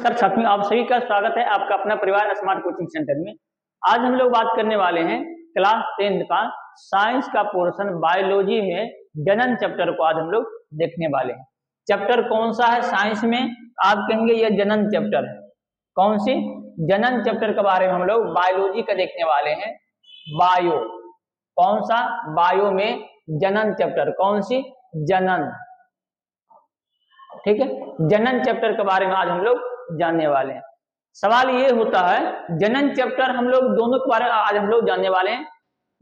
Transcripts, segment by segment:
नमस्कार छात्रों, आप सभी का स्वागत है आपका अपना परिवार स्मार्ट कोचिंग सेंटर में। आज हम लोग बात करने वाले हैं क्लास 10 का साइंस का पोर्शन बायोलॉजी में जनन चैप्टर को आज हम लोग देखने वाले हैं। चैप्टर कौन सा है साइंस में? आप कहेंगे यह जनन चैप्टर है। कौन सी? जनन चैप्टर के बारे में हम लोग बायोलॉजी का देखने वाले हैं। बायो, कौन सा? बायो में जनन चैप्टर। कौन सी? जनन। ठीक है, जनन चैप्टर के बारे में आज हम लोग जानने वाले हैं। सवाल ये होता है, जनन चैप्टर हम लोग दोनों के बारे में आज हम लोग जानने वाले हैं।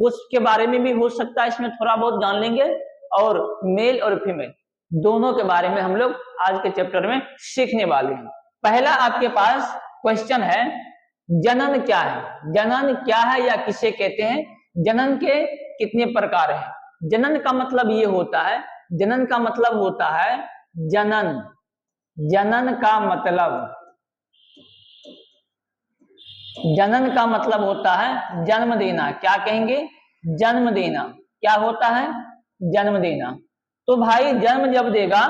उसके बारे में भी हो सकता है इसमें थोड़ा बहुत जान लेंगे, और मेल और फीमेल दोनों के बारे में हम लोग आज के चैप्टर में सीखने वाले हैं। पहला आपके पास क्वेश्चन है, जनन क्या है? जनन क्या है या किसे कहते हैं? जनन के कितने प्रकार हैं? जनन का मतलब ये होता है, जनन का मतलब होता है जनन। जनन का मतलब, जनन का मतलब होता है जन्म देना। क्या कहेंगे? जन्म देना। क्या होता है? जन्म देना। तो भाई जन्म जब देगा,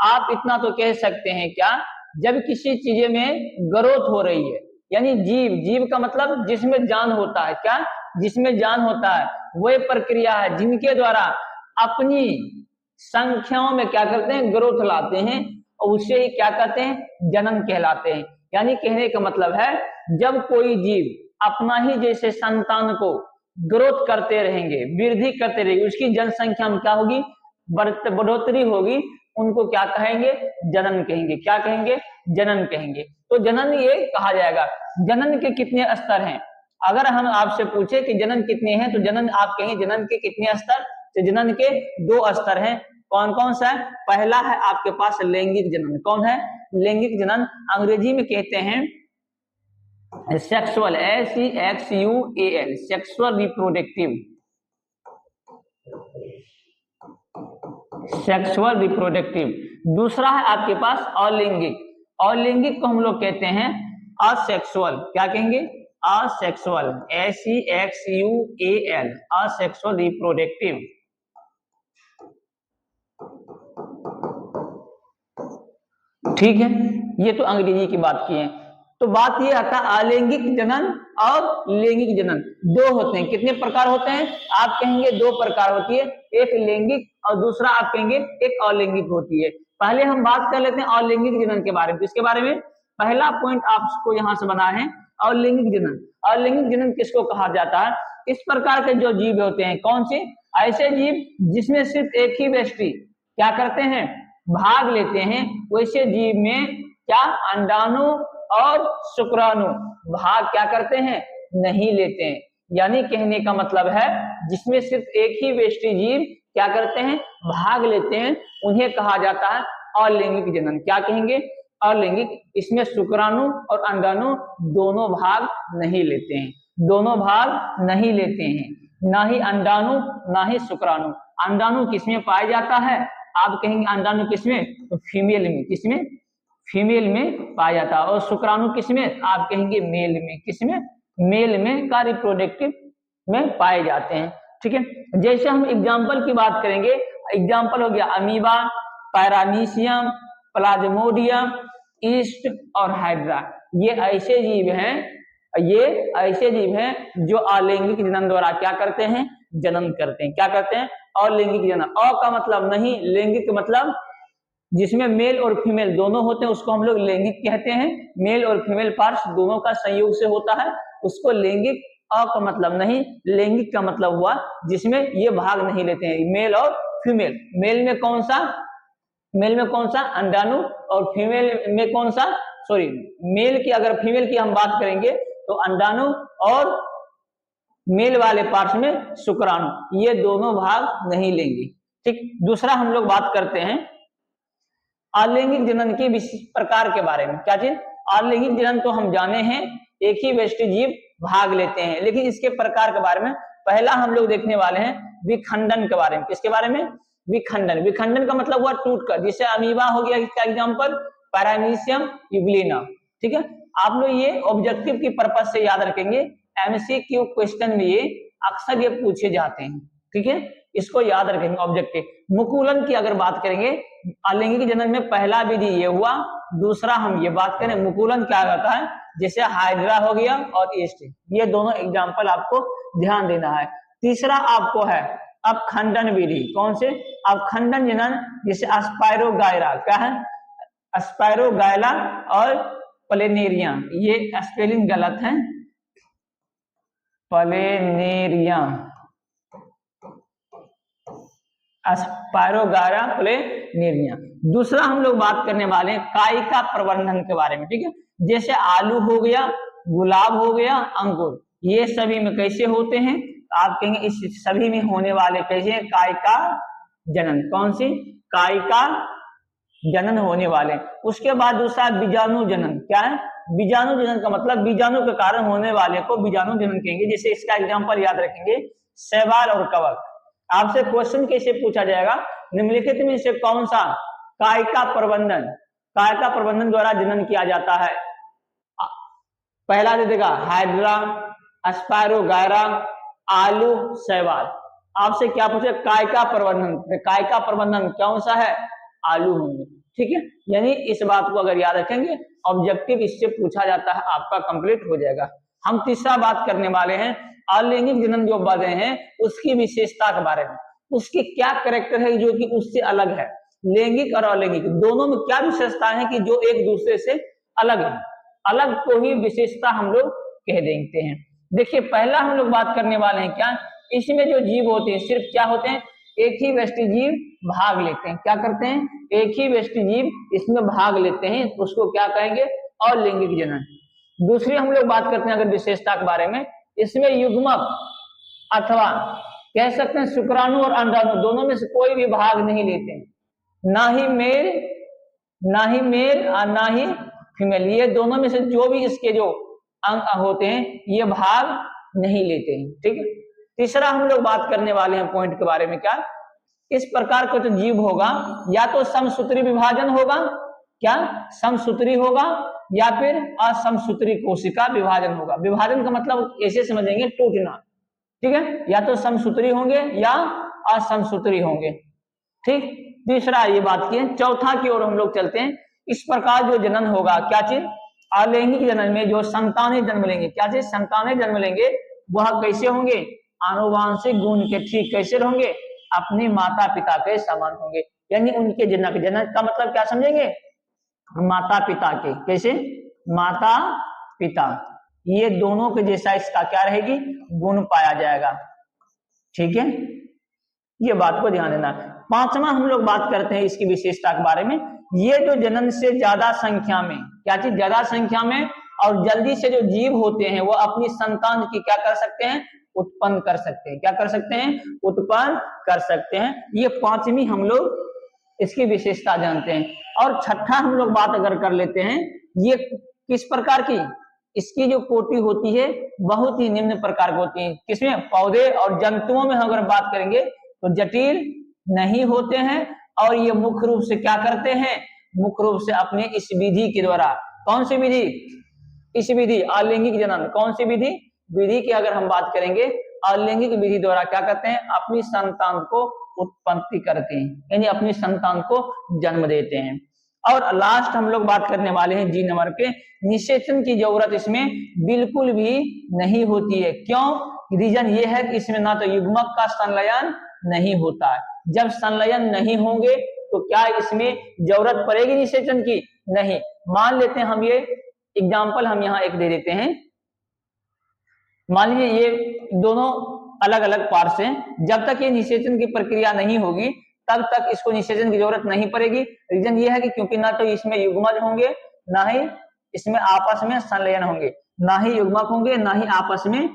आप इतना तो कह सकते हैं क्या, जब किसी चीज में ग्रोथ हो रही है, यानी जीव, जीव का मतलब जिसमें जान होता है। क्या? जिसमें जान होता है, वह प्रक्रिया है जिनके द्वारा अपनी संख्याओं में क्या करते हैं? ग्रोथ लाते हैं, और उसे ही क्या कहते हैं? जनन कहलाते हैं। यानी कहने का मतलब है, जब कोई जीव अपना ही जैसे संतान को ग्रोथ करते रहेंगे, वृद्धि करते रहेंगे, उसकी जनसंख्या में क्या होगी? बढ़ोतरी होगी, उनको क्या कहेंगे? जनन कहेंगे। क्या कहेंगे? जनन कहेंगे। तो जनन ये कहा जाएगा। जनन के कितने स्तर हैं? अगर हम आपसे पूछे कि जनन कितने हैं, तो जनन आप कहेंगे जनन के कितने स्तर? तो जनन के 2 स्तर हैं। कौन कौन सा है? पहला है आपके पास लैंगिक जनन। कौन है? लैंगिक जनन। अंग्रेजी में कहते हैं sexual, SEXUAL, sexual reproductive, sexual reproductive. दूसरा है आपके पास अलैंगिक। अलैंगिक को हम लोग कहते हैं असेक्सुअल। क्या कहेंगे? Asexual, SEXUAL, asexual reproductive. ठीक है, ये तो अंग्रेजी की बात की है। तो बात ये आता है अलैंगिक जनन और लैंगिक जनन दो होते हैं। कितने प्रकार होते हैं? आप कहेंगे 2 प्रकार होती है, एक लैंगिक और दूसरा आप कहेंगे एक अलैंगिक होती है। पहले हम बात कर लेते हैं अलैंगिक जनन के बारे में। इसके बारे में पहला पॉइंट आपको यहां से बना है, अलैंगिक जनन। अलैंगिक जनन किसको कहा जाता है? इस प्रकार के जो जीव होते हैं, कौन से? ऐसे जीव जिसमें सिर्फ एक ही व्यक्ति क्या करते हैं? भाग लेते हैं। वैसे जीव में क्या अंडाणु और शुक्राणु भाग क्या करते हैं? नहीं लेते हैं। यानी कहने का मतलब है, जिसमें सिर्फ एक ही व्यष्टि जीव क्या करते हैं? भाग लेते हैं, उन्हें कहा जाता है अलैंगिक जनन। क्या कहेंगे? अलैंगिक। इसमें शुक्राणु और अंडाणु दोनों भाग नहीं लेते हैं। दोनों भाग नहीं लेते हैं, ना ही अंडाणु ना ही शुक्राणु। अंडाणु किसमें पाया जाता है? आप कहेंगे अंडाणु किसमें? तो फीमेल में। किसमें? फीमेल में पाया जाता है। और शुक्राणु किसमें? आप कहेंगे मेल में। किसमें? मेल में का रिप्रोडक्टिव में पाए जाते हैं। ठीक है, जैसे हम एग्जाम्पल की बात करेंगे, एग्जाम्पल हो गया अमीबा, पैरामीशियम, प्लाज्मोडियम, ईस्ट और हाइड्रा। ये ऐसे जीव हैं, ये ऐसे जीव हैं जो अलैंगिक जनन द्वारा क्या करते हैं? जनन करते हैं। क्या करते हैं? अलैंगिक जनन। अ का मतलब नहीं, लैंगिक मतलब जिसमें मेल और फीमेल दोनों होते हैं, उसको हम लोग लैंगिक कहते हैं। मेल और फीमेल पार्ट्स दोनों का संयोग से होता है, उसको लैंगिक। अ का मतलब नहीं, लैंगिक का मतलब हुआ जिसमें ये भाग नहीं लेते हैं, मेल और फीमेल। मेल में कौन सा? मेल में कौन सा? अंडाणु। और फीमेल में कौन सा? सॉरी, मेल की, अगर फीमेल की हम बात करेंगे तो अंडाणु, और मेल वाले पार्ट्स में शुक्राणु। ये दोनों भाग नहीं लेंगे। ठीक, दूसरा हम लोग बात करते हैं अलैंगिक जनन के विशिष्ट प्रकार के बारे में। क्या चीज? अलैंगिक जनन तो हम जाने हैं, एक ही व्यष्टि जीव भाग लेते हैं, लेकिन इसके प्रकार के बारे में पहला हम लोग देखने वाले हैं विखंडन के बारे में। किसके बारे में? विखंडन। विखंडन का मतलब हुआ टूटकर, जैसे अमीबा हो गया, इसका एग्जांपल पैरामीशियम यूग्लिना। ठीक है, आप लोग ये ऑब्जेक्टिव की पर्पज से याद रखेंगे, MCQ क्वेश्चन में ये अक्सर ये पूछे जाते हैं। ठीक है, इसको याद रखेंगे ऑब्जेक्टिव। मुकुलन की अगर बात करेंगे, अलैंगिक जनन में पहला विधि ये हुआ दूसरा हम ये बात करें मुकुलन क्या होता है, जैसे हाइड्रा हो गया और ईस्ट, ये दोनों एग्जाम्पल आपको ध्यान देना है। तीसरा आपको है अपखंडन विधि, कौन से अपखंडन जनन, जैसे अस्पायरोगायरा, क्या है अस्पायरोगायला और प्लेनेरिया, ये स्पेलिंग गलत है, प्लेनेरिया, अस्पायरोगायरा प्लेनेरिया। दूसरा हम लोग बात करने वाले हैं कायिका प्रबंधन के बारे में, ठीक है, जैसे आलू हो गया, गुलाब हो गया, अंगूर, ये सभी में कैसे होते हैं, आप कहेंगे इस सभी में होने वाले कैसे हैं, कायिका जनन, कौन सी कायिका जनन होने वाले। उसके बाद दूसरा बीजाणु जनन, क्या है बीजाणु जनन का मतलब बीजाणु के कारण होने वाले को बीजाणु जनन कहेंगे। जैसे इसका एग्जांपल याद रखेंगे शैवाल और कवक। आपसे क्वेश्चन कैसे पूछा जाएगा, निम्नलिखित में से कौन सा कायिका प्रबंधन द्वारा जनन किया जाता है, पहला दे देगा हाइड्रा, अस्पायरोगायरा, आलू, शैवाल। आपसे क्या पूछे कायिका प्रबंधन कौन सा है, आलू होंगे, ठीक है। यानी इस बात को अगर याद रखेंगे ऑब्जेक्टिव इससे पूछा जाता है, आपका कंप्लीट हो जाएगा। हम तीसरा बात करने वाले हैं अलैंगिक जनन जो बातें हैं उसकी विशेषता के बारे में, उसकी क्या कैरेक्टर है जो कि उससे अलग है, लैंगिक और अलैंगिक दोनों में क्या विशेषता है कि जो एक दूसरे से अलग है, अलग को ही विशेषता हम लोग कह देते हैं। देखिए पहला हम लोग बात करने वाले हैं क्या, इसमें जो जीव होते हैं सिर्फ क्या होते हैं, एक ही व्यष्टि जीव भाग लेते हैं, क्या करते हैं, एक ही व्यष्टि जीव इसमें भाग लेते हैं, उसको क्या कहेंगे अलैंगिक जनन। दूसरी हम लोग बात करते हैं अगर विशेषता के बारे में, इसमें युग्मक अथवा कह सकते हैं शुक्राणु और अंडाणु दोनों में से कोई भी भाग नहीं लेते हैं, ना ही मेल और ना ही फीमेल, ये दोनों में से जो भी इसके जो अंग होते हैं ये भाग नहीं लेते हैं, ठीक है। तीसरा हम लोग बात करने वाले हैं पॉइंट के बारे में, क्या इस प्रकार का जो जीव होगा या तो समसूत्री विभाजन होगा, क्या समसूत्री होगा, या फिर असमसूत्री कोशिका विभाजन होगा। विभाजन का मतलब ऐसे समझेंगे टूटना, ठीक है, या तो समसूत्री होंगे या असमसूत्री होंगे, ठीक। तीसरा ये बात की है। चौथा की ओर हम लोग चलते हैं, इस प्रकार जो जनन होगा क्या चीज अलैंगिक जनन में जो संतानें जन्म लेंगे, क्या चीज संतानें जन्म लेंगे, वह कैसे होंगे आनुवांशिक गुण के ठीक कैसे होंगे, अपने माता पिता के समान होंगे, यानी उनके जनक, जनक का मतलब क्या समझेंगे माता पिता के, कैसे माता पिता, ये दोनों के जैसा इसका क्या रहेगी गुण पाया जाएगा, ठीक है, ये बात को ध्यान देना। पांचवा हम लोग बात करते हैं इसकी विशेषता के बारे में, ये जो जनन से ज्यादा संख्या में, क्या चीज ज्यादा संख्या में और जल्दी से जो जीव होते हैं वो अपनी संतान की क्या कर सकते हैं उत्पन्न कर सकते हैं, क्या कर सकते हैं उत्पन्न कर सकते हैं। ये पांचवी हम लोग इसकी विशेषता जानते हैं। और छठा हम लोग बात अगर कर लेते हैं, ये किस प्रकार की इसकी जो कोटि होती है बहुत ही निम्न प्रकार की होती है, किसमें पौधे और जंतुओं में अगर बात करेंगे तो जटिल नहीं होते हैं, और ये मुख्य रूप से क्या करते हैं, मुख्य रूप से अपने इस विधि के द्वारा, कौन सी विधि, इस विधि अलैंगिक जनन, कौन सी विधि, विधि की अगर हम बात करेंगे अलैंगिक विधि द्वारा क्या करते हैं अपनी संतान को उत्पत्ति करते हैं, यानी अपनी संतान को जन्म देते हैं। और लास्ट हम लोग बात करने वाले हैं जी नंबर के, निषेचन की जरूरत इसमें बिल्कुल भी नहीं होती है। क्यों, रीजन ये है कि इसमें ना तो युग्मक का संलयन नहीं होता है, जब संलयन नहीं होंगे तो क्या इसमें जरूरत पड़ेगी निषेचन की, नहीं। मान लेते हैं हम ये एग्जाम्पल हम यहाँ एक दे देते हैं, मान लीजिए ये दोनों अलग अलग पार्ट्स हैं, जब तक ये निषेचन की प्रक्रिया नहीं होगी तब तक इसको निषेचन की जरूरत नहीं पड़ेगी। रीजन ये है कि क्योंकि ना तो इसमें युग्मज होंगे ना ही इसमें आपस में संलयन होंगे, ना ही युग्मक होंगे ना ही आपस में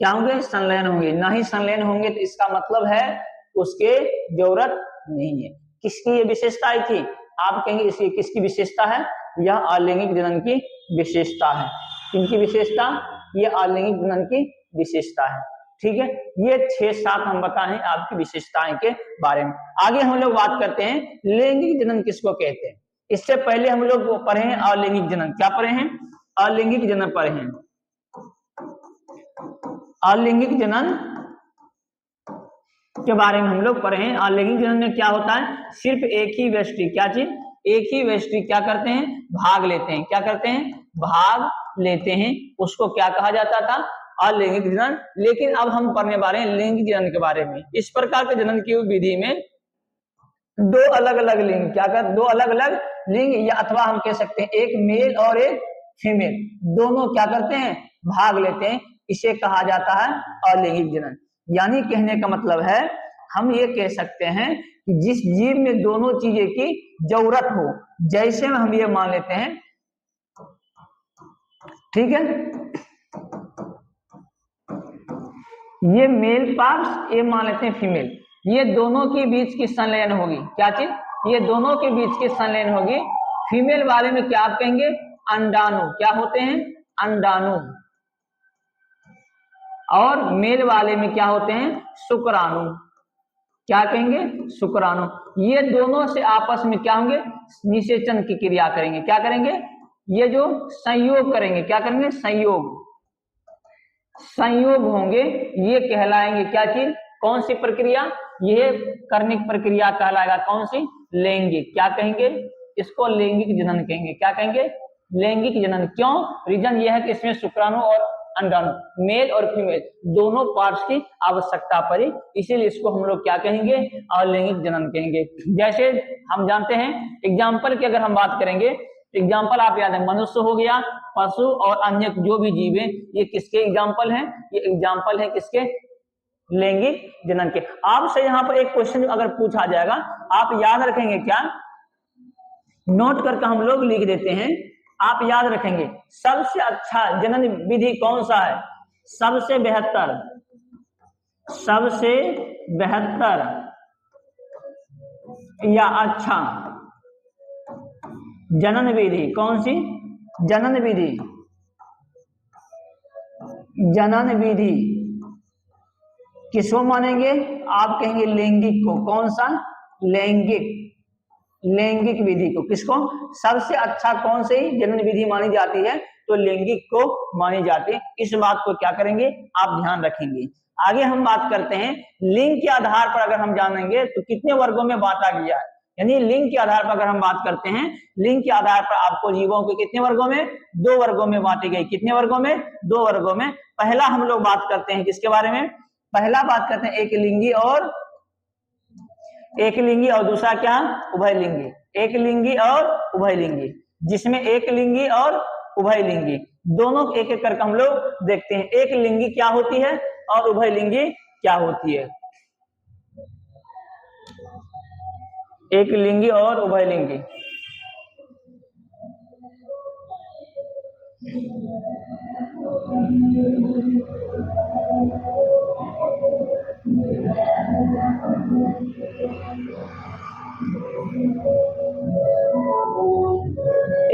क्या होंगे संलयन होंगे, ना ही संलयन होंगे, तो इसका मतलब है उसके जरूरत नहीं है। किसकी ये विशेषता आई थी, आप कहेंगे इसकी किसकी विशेषता है, यह अलैंगिक जनन की विशेषता है। किनकी विशेषता, ये अलैंगिक जनन की विशेषता है, ठीक है। ये 6-7 हम बताएं आपकी विशेषताएं के बारे में। आगे हम लोग बात करते हैं लैंगिक जनन किसको कहते हैं। इससे पहले हम लोग पढ़े हैं अलैंगिक जनन, क्या पढ़े हैं अलैंगिक जनन पढ़े हैं। अलैंगिक जनन के बारे में हम लोग पढ़े हैं। अलैंगिक जनन में क्या होता है, सिर्फ एक ही व्यष्टि, क्या चीज एक ही व्यष्टि क्या करते हैं, भाग लेते हैं। क्या करते हैं, भाग लेते हैं, उसको क्या कहा जाता था, अलैंगिक जनन। लेकिन अब हम पढ़ने वाले हैं लैंगिक जनन के बारे में। इस प्रकार के जनन की विधि में दो अलग अलग लिंग क्या कर, दो अलग अलग लिंग या अथवा हम कह सकते हैं एक मेल और एक फीमेल, दोनों क्या करते हैं, भाग लेते हैं। इसे कहा जाता है अलैंगिक जनन। यानी कहने का मतलब है हम ये कह सकते हैं कि जिस जीव में दोनों चीजें की जरूरत हो, जैसे में हम ये मान लेते हैं, ठीक है, ये मेल पार्ट्स, ये मान लेते हैं फीमेल, ये दोनों के बीच की संलयन होगी। क्या चीज, ये दोनों के बीच की संलयन होगी। फीमेल वाले में क्या आप कहेंगे, अंडाणु। क्या होते हैं, अंडाणु। और मेल वाले में क्या होते हैं, शुक्राणु। क्या कहेंगे, शुक्राणु। ये दोनों से आपस में क्या होंगे, निषेचन की क्रिया करेंगे। क्या करेंगे, ये जो संयोग करेंगे, क्या करेंगे, संयोग, संयोग होंगे, ये कहलाएंगे क्या चीज, कौन सी प्रक्रिया, ये करने की प्रक्रिया कहलाएगा कौन सी, लैंगिक। क्या कहेंगे, इसको लैंगिक जनन कहेंगे। क्या कहेंगे, लैंगिक जनन। क्यों, रीजन ये है कि इसमें शुक्राणु और अंडाणु, मेल और फीमेल दोनों पार्ट्स की आवश्यकता पड़ी, इसीलिए इसको हम लोग क्या कहेंगे, अलैंगिक जनन कहेंगे। जैसे हम जानते हैं, एग्जाम्पल की अगर हम बात करेंगे, एग्जाम्पल आप याद है, मनुष्य हो गया, पशु और अन्य जो भी जीव है, ये किसके एग्जाम्पल हैं, ये एग्जाम्पल है किसके, लैंगिक जनन के। आपसे यहाँ पर एक क्वेश्चन अगर पूछा जाएगा, आप याद रखेंगे क्या, नोट करके हम लोग लिख देते हैं, आप याद रखेंगे सबसे अच्छा जनन विधि कौन सा है, सबसे बेहतर, सबसे बेहतर या अच्छा जनन विधि कौन सी, जनन विधि, जनन विधि किसको मानेंगे, आप कहेंगे लैंगिक को। कौन सा, लैंगिक, लैंगिक विधि को। किसको, सबसे अच्छा कौन सी जनन विधि मानी जाती है, तो लैंगिक को मानी जाती है। इस बात को क्या करेंगे, आप ध्यान रखेंगे। आगे हम बात करते हैं, लिंग के आधार पर अगर हम जानेंगे तो कितने वर्गों में बांटा गया है, यानी लिंग के आधार पर अगर हम बात करते हैं, लिंग के आधार पर आपको जीवों को कितने वर्गों में, दो वर्गों में बांटी गई। कितने वर्गों में, दो वर्गों में। पहला हम लोग बात करते हैं किसके बारे में, पहला बात करते हैं एकलिंगी और, एकलिंगी और दूसरा क्या, उभयलिंगी। एकलिंगी और उभयलिंगी, जिसमें एकलिंगी और उभयलिंगी दोनों एक एक करके हम लोग देखते हैं, एकलिंगी क्या होती है और उभयलिंगी क्या होती है। एकलिंगी और उभयलिंगी,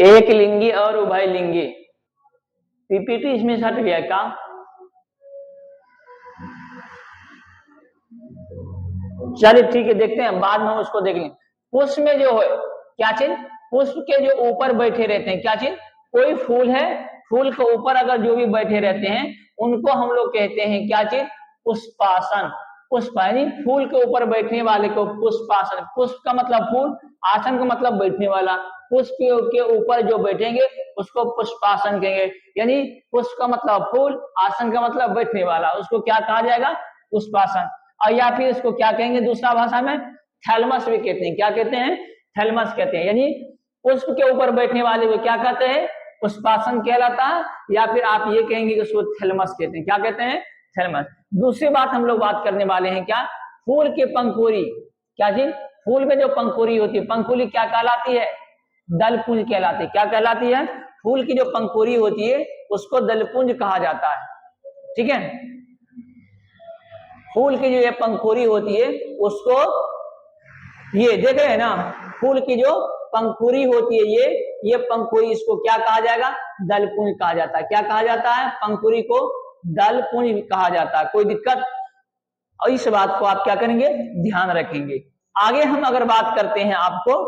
एकलिंगी और उभयलिंगी। पीपीटी इसमें से हट गया क्या, चलिए ठीक है, देखते हैं, बाद में हम उसको देख लें। पुष्प में जो है क्या चीज, पुष्प के जो ऊपर बैठे रहते हैं, क्या चीज, कोई फूल है, फूल के ऊपर अगर जो भी बैठे रहते हैं उनको हम लोग कहते हैं क्या चीज, पुष्पासन। पुष्प यानी फूल के ऊपर बैठने वाले को पुष्पासन। पुष्प का मतलब फूल, आसन का मतलब बैठने वाला। पुष्प के ऊपर जो बैठेंगे उसको पुष्पासन कहेंगे। यानी पुष्प का मतलब फूल, आसन का मतलब बैठने वाला, उसको क्या कहा जाएगा, पुष्पासन। और या फिर इसको क्या कहेंगे दूसरा भाषा में, थैलमस भी कहते हैं। क्या कहते हैं, थैलमस कहते हैं। यानी पुष्प के ऊपर बैठने वाले को क्या कहते हैं, पुष्पासन कहलाता है, या फिर आप ये कहेंगे कि उसको थैलमस कहते हैं। क्या कहते हैं, थैलमस। दूसरी बात हम लोग बात करने वाले हैं क्या, फूल के पंखुड़ी। क्या चीज, फूल में जो पंखुड़ी होती है, पंखुड़ी क्या कहलाती है, दलपुंज कहलाती है। क्या कहलाती है, फूल की जो पंखुड़ी होती है उसको दलपुंज कहा जाता है। ठीक है, फूल की जो ये पंखुड़ी होती है उसको, ये देख रहे हैं ना, फूल की जो पंखुड़ी होती है ये पंखुड़ी, इसको क्या कहा जाएगा, दलपुंज कहा जाता है। क्या कहा जाता है, पंखुड़ी को दलपुंज कहा जाता है। कोई दिक्कत, और इस बात को आप क्या करेंगे, ध्यान रखेंगे। आगे हम अगर बात करते हैं, आपको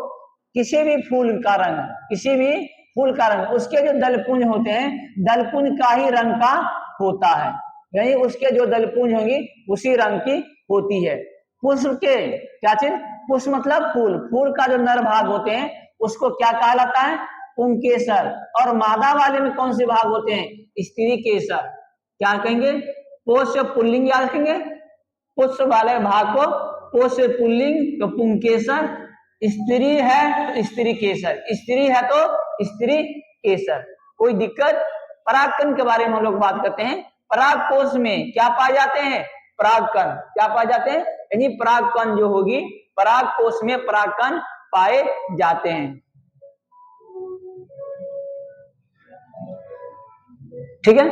किसी भी फूल का रंग, किसी भी फूल का रंग, उसके जो दलपुंज होते हैं, दलपुंज का ही रंग का होता है, यानी उसके जो दलपुंज होंगी उसी रंग की होती है। पुष्प के क्या चीज, पुष्प मतलब फूल, फूल का जो नर भाग होते हैं उसको क्या कहलाता है? पुंकेसर। और मादा वाले में कौन से भाग होते हैं? स्त्री केसर। क्या कहेंगे? पुष्प पुल्लिंग याद रखेंगे, पुष्प वाले भाग को पुष्प पुल्लिंग तो पुंकेसर, स्त्री है तो स्त्री केसर, स्त्री है तो स्त्री केसर। कोई दिक्कत? परागकण के बारे में हम लोग बात करते हैं। परागकोश में क्या पाए जाते हैं? परागकण। क्या पाए जाते हैं? यानी परागकण जो होगी, परागकोश में परागकण पाए जाते हैं। ठीक है,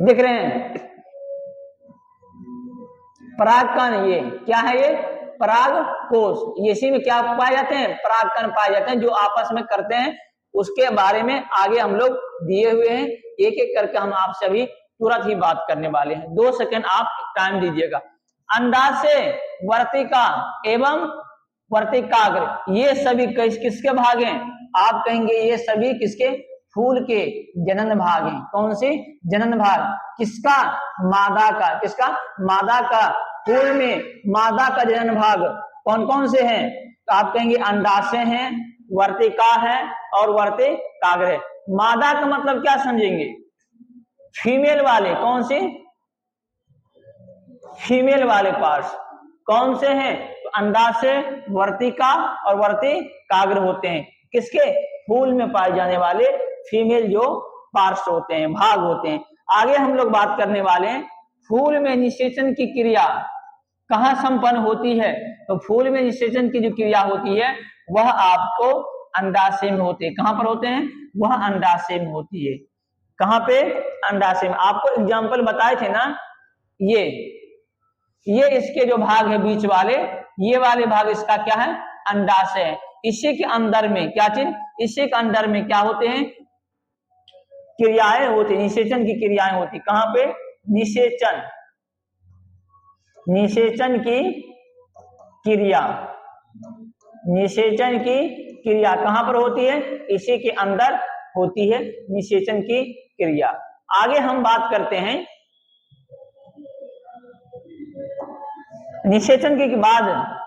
देख रहे हैं परागकण, ये क्या है? ये परागकोश। इसी में क्या पाए जाते हैं? परागकण पाए जाते हैं, जो आपस में करते हैं। उसके बारे में आगे हम लोग दिए हुए हैं, एक एक करके हम आपसे अभी तुरंत ही बात करने वाले हैं। 2 सेकंड आप टाइम दीजिएगा। अंडाशय, वर्तिका एवं वर्तिकाग्र, ये सभी किसके भाग हैं? आप कहेंगे ये सभी किसके? फूल के जनन भाग हैं। कौन से जनन भाग? किसका? मादा का। किसका? मादा का। फूल में मादा का जनन भाग कौन कौन से हैं? तो आप कहेंगे अंडाशय हैं, वर्तिका है और वर्तिकाग्र है। मादा का मतलब क्या समझेंगे? फीमेल वाले। कौन से? फीमेल वाले पार्ट्स कौन से हैं? तो अंडाशय, वर्तिका और वर्तिकाग्र होते हैं। किसके? फूल में पाए जाने वाले फीमेल जो पार्ट्स होते हैं, भाग होते हैं। आगे हम लोग बात करने वाले हैं फूल में निषेचन की क्रिया कहाँ संपन्न होती है? तो फूल में निषेचन की जो क्रिया होती है वह आपको अंडाशय में होती है। कहां पर होते हैं? वह अंडाशय में होती है। कहां पे? अंडाशय में। आपको एग्जाम्पल बताए थे ना, ये इसके जो भाग है बीच वाले, ये वाले भाग इसका क्या है? अंडाशय है। इसी के अंदर में क्या चीज? इसी के अंदर में क्या होते हैं? क्रियाएं होती, निषेचन की क्रियाएं होती। कहां पे? निषेचन, निषेचन की क्रिया, निषेचन की क्रिया कहां पर होती है? इसी के अंदर होती है निषेचन की क्रिया। आगे हम बात करते हैं निषेचन के बाद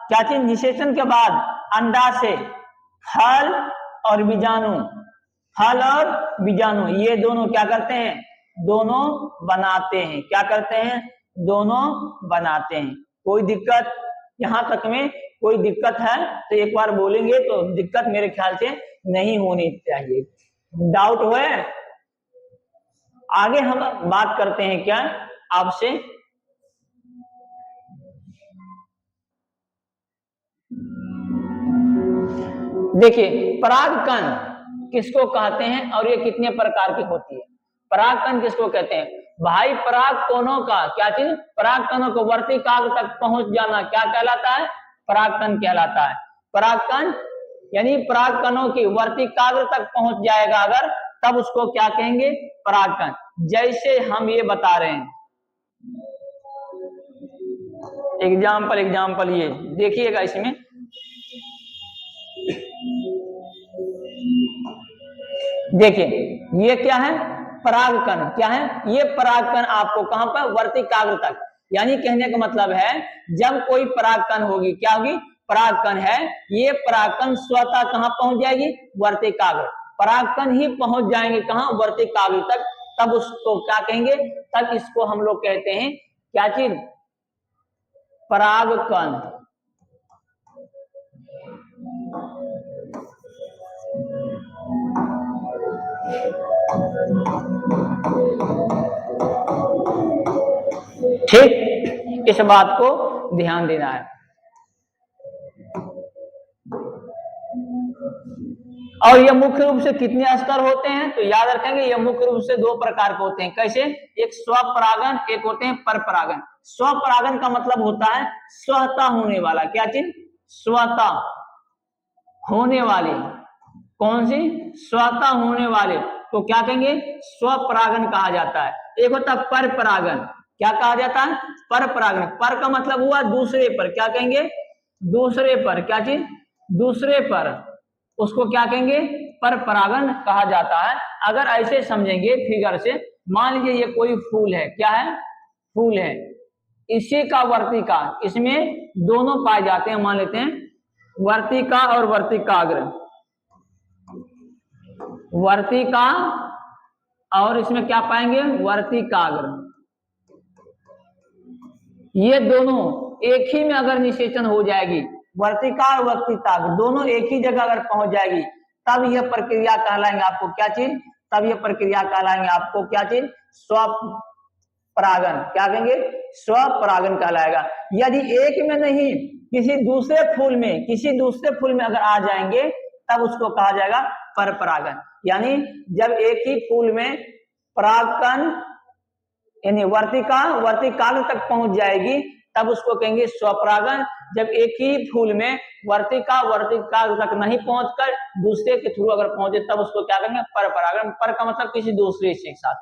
क्या चीज? निषेचन के बाद अंडाशय, फल और बीजाणु, फल और बीजाणु ये दोनों क्या करते हैं? दोनों बनाते हैं। क्या करते हैं? दोनों बनाते हैं। कोई दिक्कत? यहां तक में कोई दिक्कत है तो एक बार बोलेंगे तो दिक्कत मेरे ख्याल से नहीं होनी चाहिए। डाउट हुए? आगे हम बात करते हैं क्या आपसे? देखिए परागकण किसको कहते हैं और ये कितने प्रकार की होती है? परागकण किसको कहते हैं भाई? परागकणों का क्या चीज? परागकणों को वर्तिकाग्र तक पहुंच जाना क्या कहलाता है? परागकण कहलाता है। परागकण यानी परागकणों की वर्तिकाग्र तक पहुंच जाएगा अगर, तब उसको क्या कहेंगे? परागकण। जैसे हम ये बता रहे हैं, एग्जाम्पल ये देखिएगा, इसमें देखिए ये क्या है? परागकण। क्या है? ये परागकण आपको कहां पर? वर्तिकाग्र तक। यानी कहने का मतलब है जब कोई परागकण होगी, क्या होगी? परागकण है, ये परागकण स्वतः कहां पहुंच जाएगी? वर्तिकाग्र। परागकण ही पहुंच जाएंगे कहां? वर्तिकाग्र तक। तब उसको क्या कहेंगे? तब इसको हम लोग कहते हैं क्या चीज? परागकण। ठीक, इस बात को ध्यान देना है। और ये मुख्य रूप से कितने स्तर होते हैं? तो याद रखेंगे ये मुख्य रूप से 2 प्रकार के होते हैं। कैसे? एक स्वपरागन, एक होते हैं परपरागन। स्वपरागन का मतलब होता है स्वतः होने वाला। क्या चीज? स्वतः होने वाले। कौन सी? स्वतः होने वाले तो क्या कहेंगे? स्वपरागन कहा जाता है। एक होता है परपरागन। क्या कहा जाता है? परपरागन। पर का मतलब हुआ दूसरे पर। क्या कहेंगे? दूसरे पर। क्या चीज? दूसरे पर। उसको क्या कहेंगे? परपरागन कहा जाता है। अगर ऐसे समझेंगे फिगर से, मान लीजिए ये कोई फूल है। क्या है? फूल है, इसी का वर्तिका, इसमें दोनों पाए जाते हैं। मान लेते हैं वर्तिका और वर्तिकाग्र। वर्तिका और इसमें क्या पाएंगे, वर्तिकाग्र। ये दोनों एक ही में अगर निषेचन हो जाएगी, वर्तिका और वर्तिकाग्र दोनों एक ही जगह अगर पहुंच जाएगी, तब यह प्रक्रिया कहलाएंगे आपको क्या चीज, तब यह प्रक्रिया कहलाएंगे आपको क्या चीज, स्वपरागन। क्या कहेंगे, स्वपरागन कहलाएगा। यदि एक में नहीं किसी दूसरे फूल में अगर आ जाएंगे, तब उसको कहा जाएगा परपरागन। यानी जब एक ही फूल में परागकण यानी वर्तिकाग्र तक पहुंच जाएगी, तब उसको कहेंगे स्वपरागन। जब एक ही फूल में वर्तिकाग्र तक नहीं पहुंचकर दूसरे के थ्रू अगर पहुंचे, तब उसको क्या कहेंगे, परपरागन। पर का मतलब किसी दूसरे के साथ।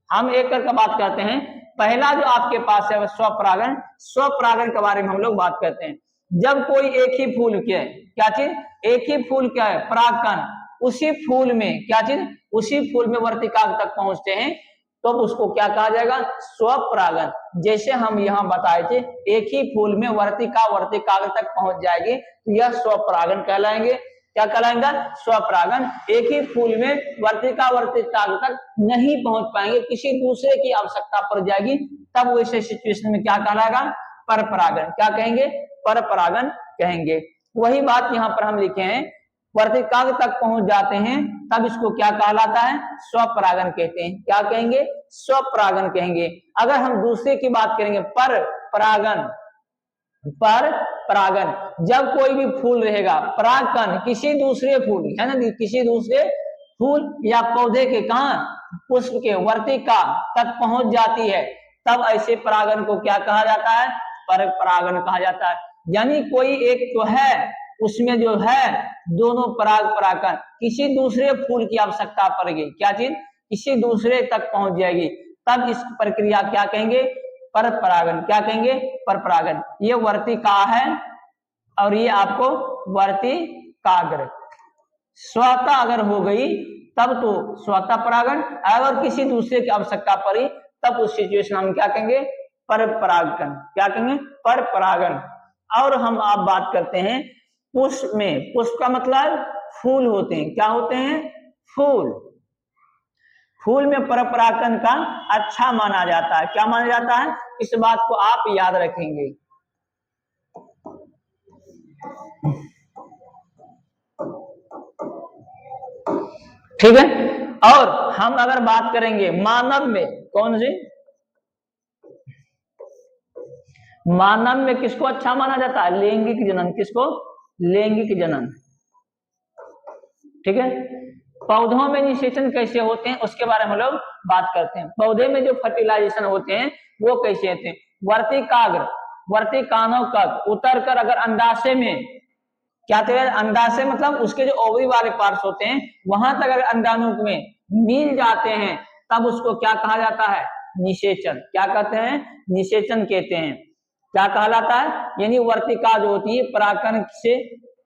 हम एक करके बात करते हैं। पहला जो आपके पास है स्वपरागन, स्वपरागन के बारे में हम लोग बात करते हैं। जब कोई एक ही फूल के क्या चीज, एक ही फूल क्या है, परागकण, उसी फूल में क्या चीज, उसी फूल में वर्तिकाग्र तक पहुंचते हैं, तो उसको क्या कहा जाएगा, स्वपरागन। जैसे हम यहाँ बताए थे, एक ही फूल में वर्तिकाग्र तक पहुंच जाएगी, तो यह स्वपरागन कहलाएंगे। क्या कहलाएगा, स्वपरागन। एक ही फूल में वर्तिकाग्र तक नहीं पहुंच पाएंगे, किसी दूसरे की आवश्यकता पड़ जाएगी, तब वैसे सिचुएशन में क्या कहलाएगा, परपरागन। क्या कहेंगे, परपरागन कहेंगे। वही बात यहाँ पर हम लिखे हैं, वर्तिकाग्र तक पहुंच जाते हैं, तब इसको क्या कहलाता है, स्वपरागन कहते हैं। क्या कहेंगे, स्वपरागन कहेंगे। अगर हम दूसरे की बात करेंगे, परपरागन, जब कोई भी फूल रहेगा, परागकण किसी दूसरे फूल है ना, किसी दूसरे फूल या पौधे के कहा, पुष्प के वर्तिका तक पहुंच जाती है, तब ऐसे परागन को क्या कहा जाता है, परपरागन कहा जाता है। यानी कोई एक तो है, उसमें जो है दोनों परागकण, किसी दूसरे फूल की आवश्यकता पड़ेगी, क्या चीज, किसी दूसरे तक पहुंच जाएगी, तब इस प्रक्रिया क्या कहेंगे, परपरागन। क्या कहेंगे, परपरागन। ये वर्तिका है और ये आपको वर्तिकाग्र। स्वतः अगर हो गई तब तो स्वतः परागन, अगर किसी दूसरे की आवश्यकता पड़ी, तब उस सिचुएशन हम क्या कहेंगे, परपरागन। क्या कहेंगे, परपरागन। और हम आप बात करते हैं पुष्प में। पुष्प का मतलब फूल होते हैं। क्या होते हैं, फूल। फूल में परपरागन का अच्छा माना जाता है। क्या माना जाता है, इस बात को आप याद रखेंगे। ठीक है। और हम अगर बात करेंगे मानव में, कौन सी, मानव में किसको अच्छा माना जाता है, लैंगिक जनन। किसको, लैंगिक जनन। ठीक है। पौधों में निषेचन कैसे होते हैं, उसके बारे में हम लोग बात करते हैं। पौधे में जो फर्टिलाइजेशन होते हैं वो कैसे होते हैं, वर्तिकाग्र तक उतर कर अगर अंडाशय में क्या थे, अंडाशय मतलब उसके जो ओवरी वाले पार्ट्स होते हैं, वहां तक अगर अंडाणु में मिल जाते हैं, तब उसको क्या कहा जाता है, निषेचन। क्या कहते हैं, निषेचन कहते हैं। क्या कहलाता है, यानी वर्तिका जो होती है परागकण से,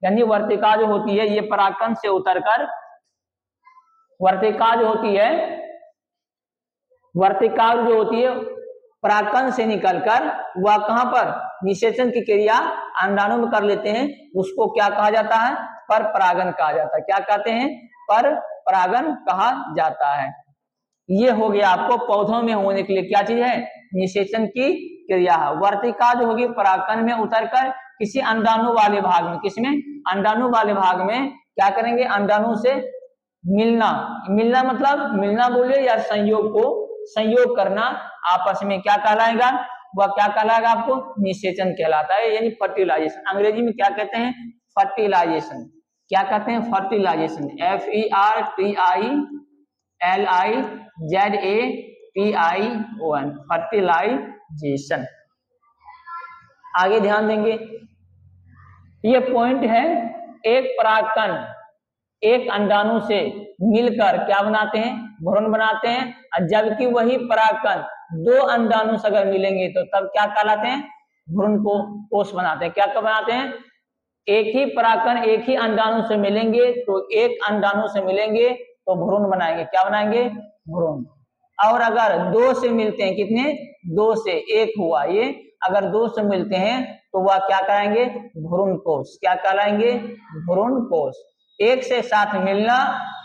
यानी वर्तिका जो होती है ये परागकण से उतरकर, वर्तिका जो होती है, वर्तिका जो होती है परागकण से निकलकर वह कहां पर, निषेचन की क्रिया अंडाणु में कर लेते हैं, उसको क्या कहा जाता है, परपरागन कहा जाता है। क्या कहते हैं, परपरागन कहा जाता है। ये हो गया आपको पौधों में होने के लिए क्या चीज है, निषेचन की क्रिया है। वर्तिका जो होगी परागकण में उतरकर किसी अंडाणु वाले भाग में, किसमें, अंडाणु वाले भाग में क्या करेंगे, अंडाणु से मिलना, मिलना मतलब मिलना बोलिए या संयोग को, संयोग करना आपस में, क्या कहलाएगा, वह क्या कहलाएगा आपको, निषेचन कहलाता है, यानी फर्टिलाइजेशन। अंग्रेजी में क्या कहते हैं, फर्टिलाइजेशन। क्या कहते हैं, फर्टिलाइजेशन। FERTILIZATION, fertilisation. आगे ध्यान देंगे, ये पॉइंट है, एक परागकण एक अंडाणु से मिलकर क्या बनाते हैं, भ्रूण बनाते हैं, जबकि वही परागकण दो अंडाणु से अगर मिलेंगे तो तब क्या कहलाते हैं, भ्रूण को कोष बनाते हैं। क्या कब बनाते हैं, एक ही परागकण एक ही अंडाणु से मिलेंगे तो एक अंडाणु से मिलेंगे तो भ्रूण बनाएंगे। क्या बनाएंगे, भ्रूण। और अगर दो से मिलते हैं, कितने, दो से, एक हुआ ये, अगर दो से मिलते हैं तो वह क्या कराएंगे, भ्रूण कोष। क्या कहलाएंगे, भ्रूण कोष। एक से साथ मिलना,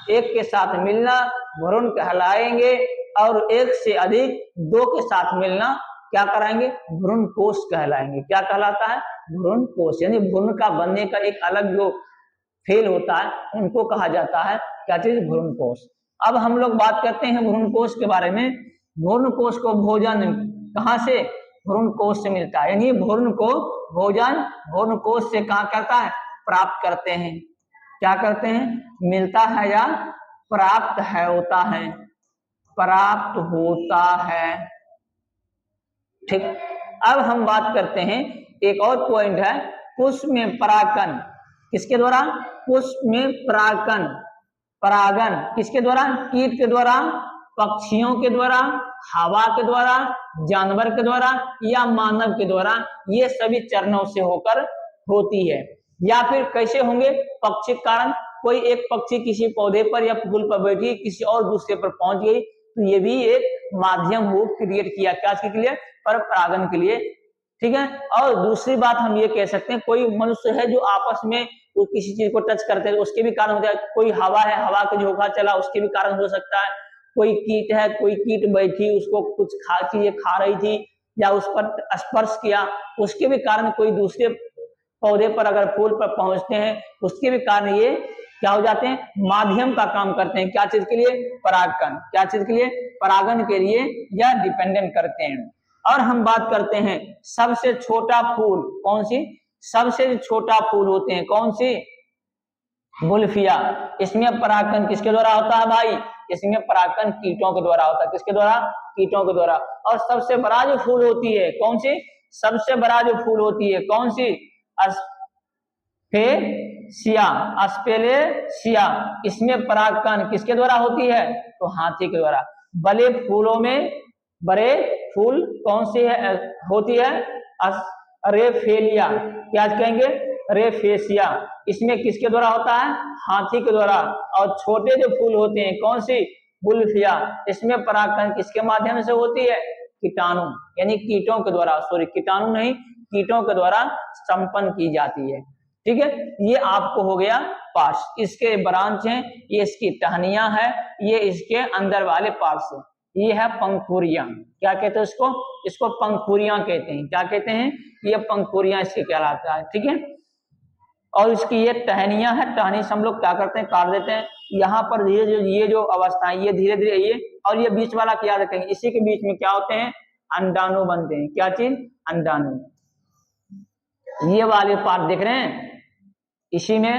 एक के साथ मिलना भ्रूण कहलाएंगे, और एक से अधिक दो के साथ मिलना क्या कराएंगे, भ्रूण कोष कहलाएंगे। क्या कहलाता है, भ्रूण कोष। यानी भ्रूण का बनने का एक अलग जो फेल होता है उनको कहा जाता है क्या चीज, भ्रूण कोष। अब हम लोग बात करते हैं भ्रूण कोष के बारे में। भ्रूण कोष को भोजन कहाँ से, भ्रूण कोष से मिलता है। यानी भ्रूण को भोजन भ्रूण कोष से कहाँ करता है, प्राप्त करते हैं। क्या करते हैं, मिलता है या प्राप्त है, होता है, प्राप्त होता है। ठीक। अब हम बात करते हैं, एक और पॉइंट है, पुष्प में परागन किसके द्वारा, पुष्प में परागन, परागन किसके द्वारा, कीट के द्वारा, पक्षियों के द्वारा, हवा के द्वारा, जानवर के द्वारा या मानव के द्वारा, ये सभी चरणों से होकर होती है। या फिर कैसे होंगे, पक्षी के कारण, कोई एक पक्षी किसी पौधे पर या फूल पर बैठी किसी और दूसरे पर पहुंच गई, तो ये भी एक माध्यम हो क्रिएट किया, क्या के लिए, पर परागन के लिए। ठीक है। और दूसरी बात हम ये कह सकते हैं, कोई मनुष्य है जो आपस में वो किसी चीज को टच करते हैं, उसके भी कारण हो जाए। कोई हवा है, हवा का झोंका चला, उसके भी कारण हो सकता है। कोई कीट है, कोई कीट बैठी, उसको कुछ चीजें खा रही थी या उस पर स्पर्श किया, उसके भी कारण, कोई दूसरे पौधे पर अगर फूल पर पहुंचते हैं उसके भी कारण ये क्या हो जाते हैं, माध्यम का काम करते हैं। क्या चीज के लिए, परागन। क्या चीज के लिए, परागन के लिए या डिपेंडेंट करते हैं। और हम बात करते हैं सबसे छोटा फूल कौन सी, सबसे छोटा फूल होते हैं कौन सी, बुल्फिया। इसमें परागन किसके द्वारा होता है भाई, इसमें परागन कीटों के द्वारा होता है। किसके द्वारा, कीटों के द्वारा। और सबसे बड़ा जो फूल होती है कौन सी, सबसे बड़ा जो फूल होती है कौन सी, अस्पेसिया, अस्पेलेसिया। इसमें परागन किसके द्वारा होती है, तो हाथी के द्वारा। बड़े फूलों में, बड़े फूल कौन सी है, होती है, रेफेलिया। क्या कहेंगे, रेफेसिया। इसमें किसके द्वारा होता है, हाथी के द्वारा। और छोटे जो फूल होते हैं कौन सी, बुल्फिया। इसमें परागन किसके माध्यम से होती है, कीटाणु, यानी कीटों के द्वारा, सॉरी कीटाणु नहीं, कीटों के द्वारा संपन्न की जाती है। ठीक है। ये आपको हो गया पार्ट्स, इसके ब्रांच हैं, ये इसकी टहनियां है, ये इसके अंदर वाले पार्ट्स हैं। ये है पंखुड़ियां। क्या कहते हैं इसको, इसको पंखुड़ियां कहते हैं। क्या कहते हैं, ये पंखुड़ियां इसके कहलाता है। ठीक है। और इसकी ये टहनियां है, टहनी से हम लोग क्या करते हैं, काट देते हैं। यहाँ पर धीरे ये जो अवस्था है, ये धीरे धीरे ये, और ये बीच वाला क्या रखेंगे, इसी के बीच में क्या होते हैं, अंडाणु बनते हैं। क्या चीज, अंडाणु। ये वाले पार्ट देख रहे हैं, इसी में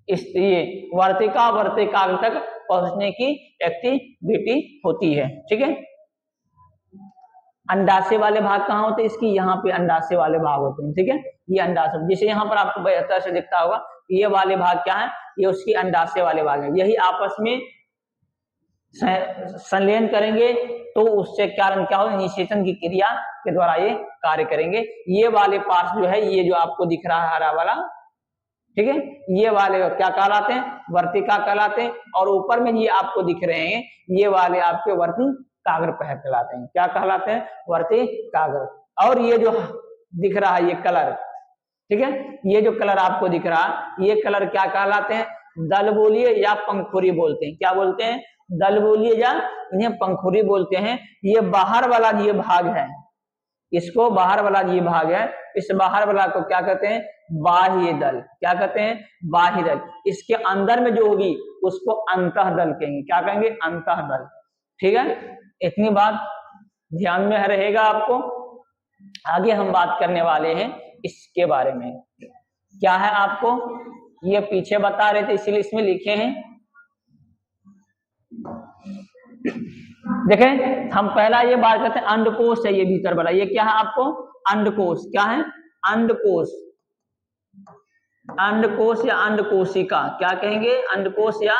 इस ये वर्तिका वर्तिकाग्र तक पहुंचने की एक्टिविटी होती है। ठीक है। अंडाशय वाले भाग कहाँ होते हैं, इसकी यहाँ पे अंडाशय वाले भाग होते हैं। ठीक है। ये अंडाशय, जैसे यहाँ पर आपको बेहतर से दिखता होगा, ये वाले भाग क्या है, ये उसकी अंडाशय वाले भाग है। यही आपस में संलयन करेंगे तो उससे कारण क्या होगा, निषेचन की क्रिया के द्वारा ये कार्य करेंगे। ये वाले पार्ट जो है, ये जो आपको दिख रहा है हरा वाला, ठीक है, ये वाले क्या कहलाते हैं, वर्तिका कहलाते हैं। और ऊपर में ये आपको दिख रहे हैं, ये वाले आपके वर्तिकाग्र कहलाते हैं। क्या कहलाते हैं, वर्तिकाग्र। और ये जो दिख रहा है ये कलर, ठीक है, ये जो कलर आपको दिख रहा है, ये कलर क्या कहलाते हैं, दलबोलिए या पंखुड़ी बोलते हैं। क्या बोलते हैं, दलबोलिए या इन्हें पंखुड़ी बोलते हैं। ये बाहर वाला ये भाग है, इसको बाहर वाला ये भाग है, इस बाहर वाला को क्या कहते हैं, बाह्य दल। क्या कहते हैं, बाह्य दल। इसके अंदर में जो होगी उसको अंतः दल कहेंगे। क्या कहेंगे, अंतः दल। ठीक है। इतनी बात ध्यान में रहेगा आपको। आगे हम बात करने वाले हैं इसके बारे में। क्या है, आपको ये पीछे बता रहे थे इसीलिए इसमें लिखे हैं। देखें, हम पहला ये बात करते हैं, अंडकोश है ये भीतर वाला, ये क्या है आपको, अंडकोश। क्या है, अंडकोश। अंडकोश या अंडकोशिका, क्या कहेंगे, अंडकोश या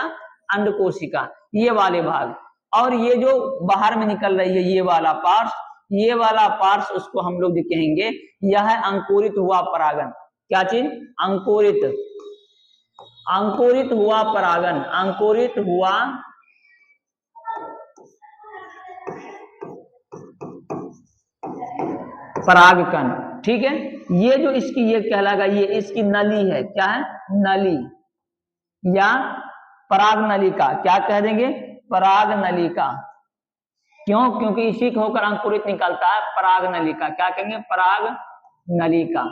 अंडकोशिका, ये वाले भाग। और ये जो बाहर में निकल रही है ये वाला पार्ट, ये वाला पार्ट उसको हम लोग कहेंगे यह है अंकुरित हुआ परागन। क्या चीज, अंकुरित, अंकुरित हुआ परागन, अंकुरित हुआ परागकण। ठीक है। ये जो इसकी ये कहलाएगा, ये इसकी नली है। क्या है, नली। या परागनलिका, क्या कह देंगे, परागनलिका। क्यों, क्योंकि इसी को होकर अंकुरित निकलता है परागनलिका, क्या कहेंगे, परागनलिका,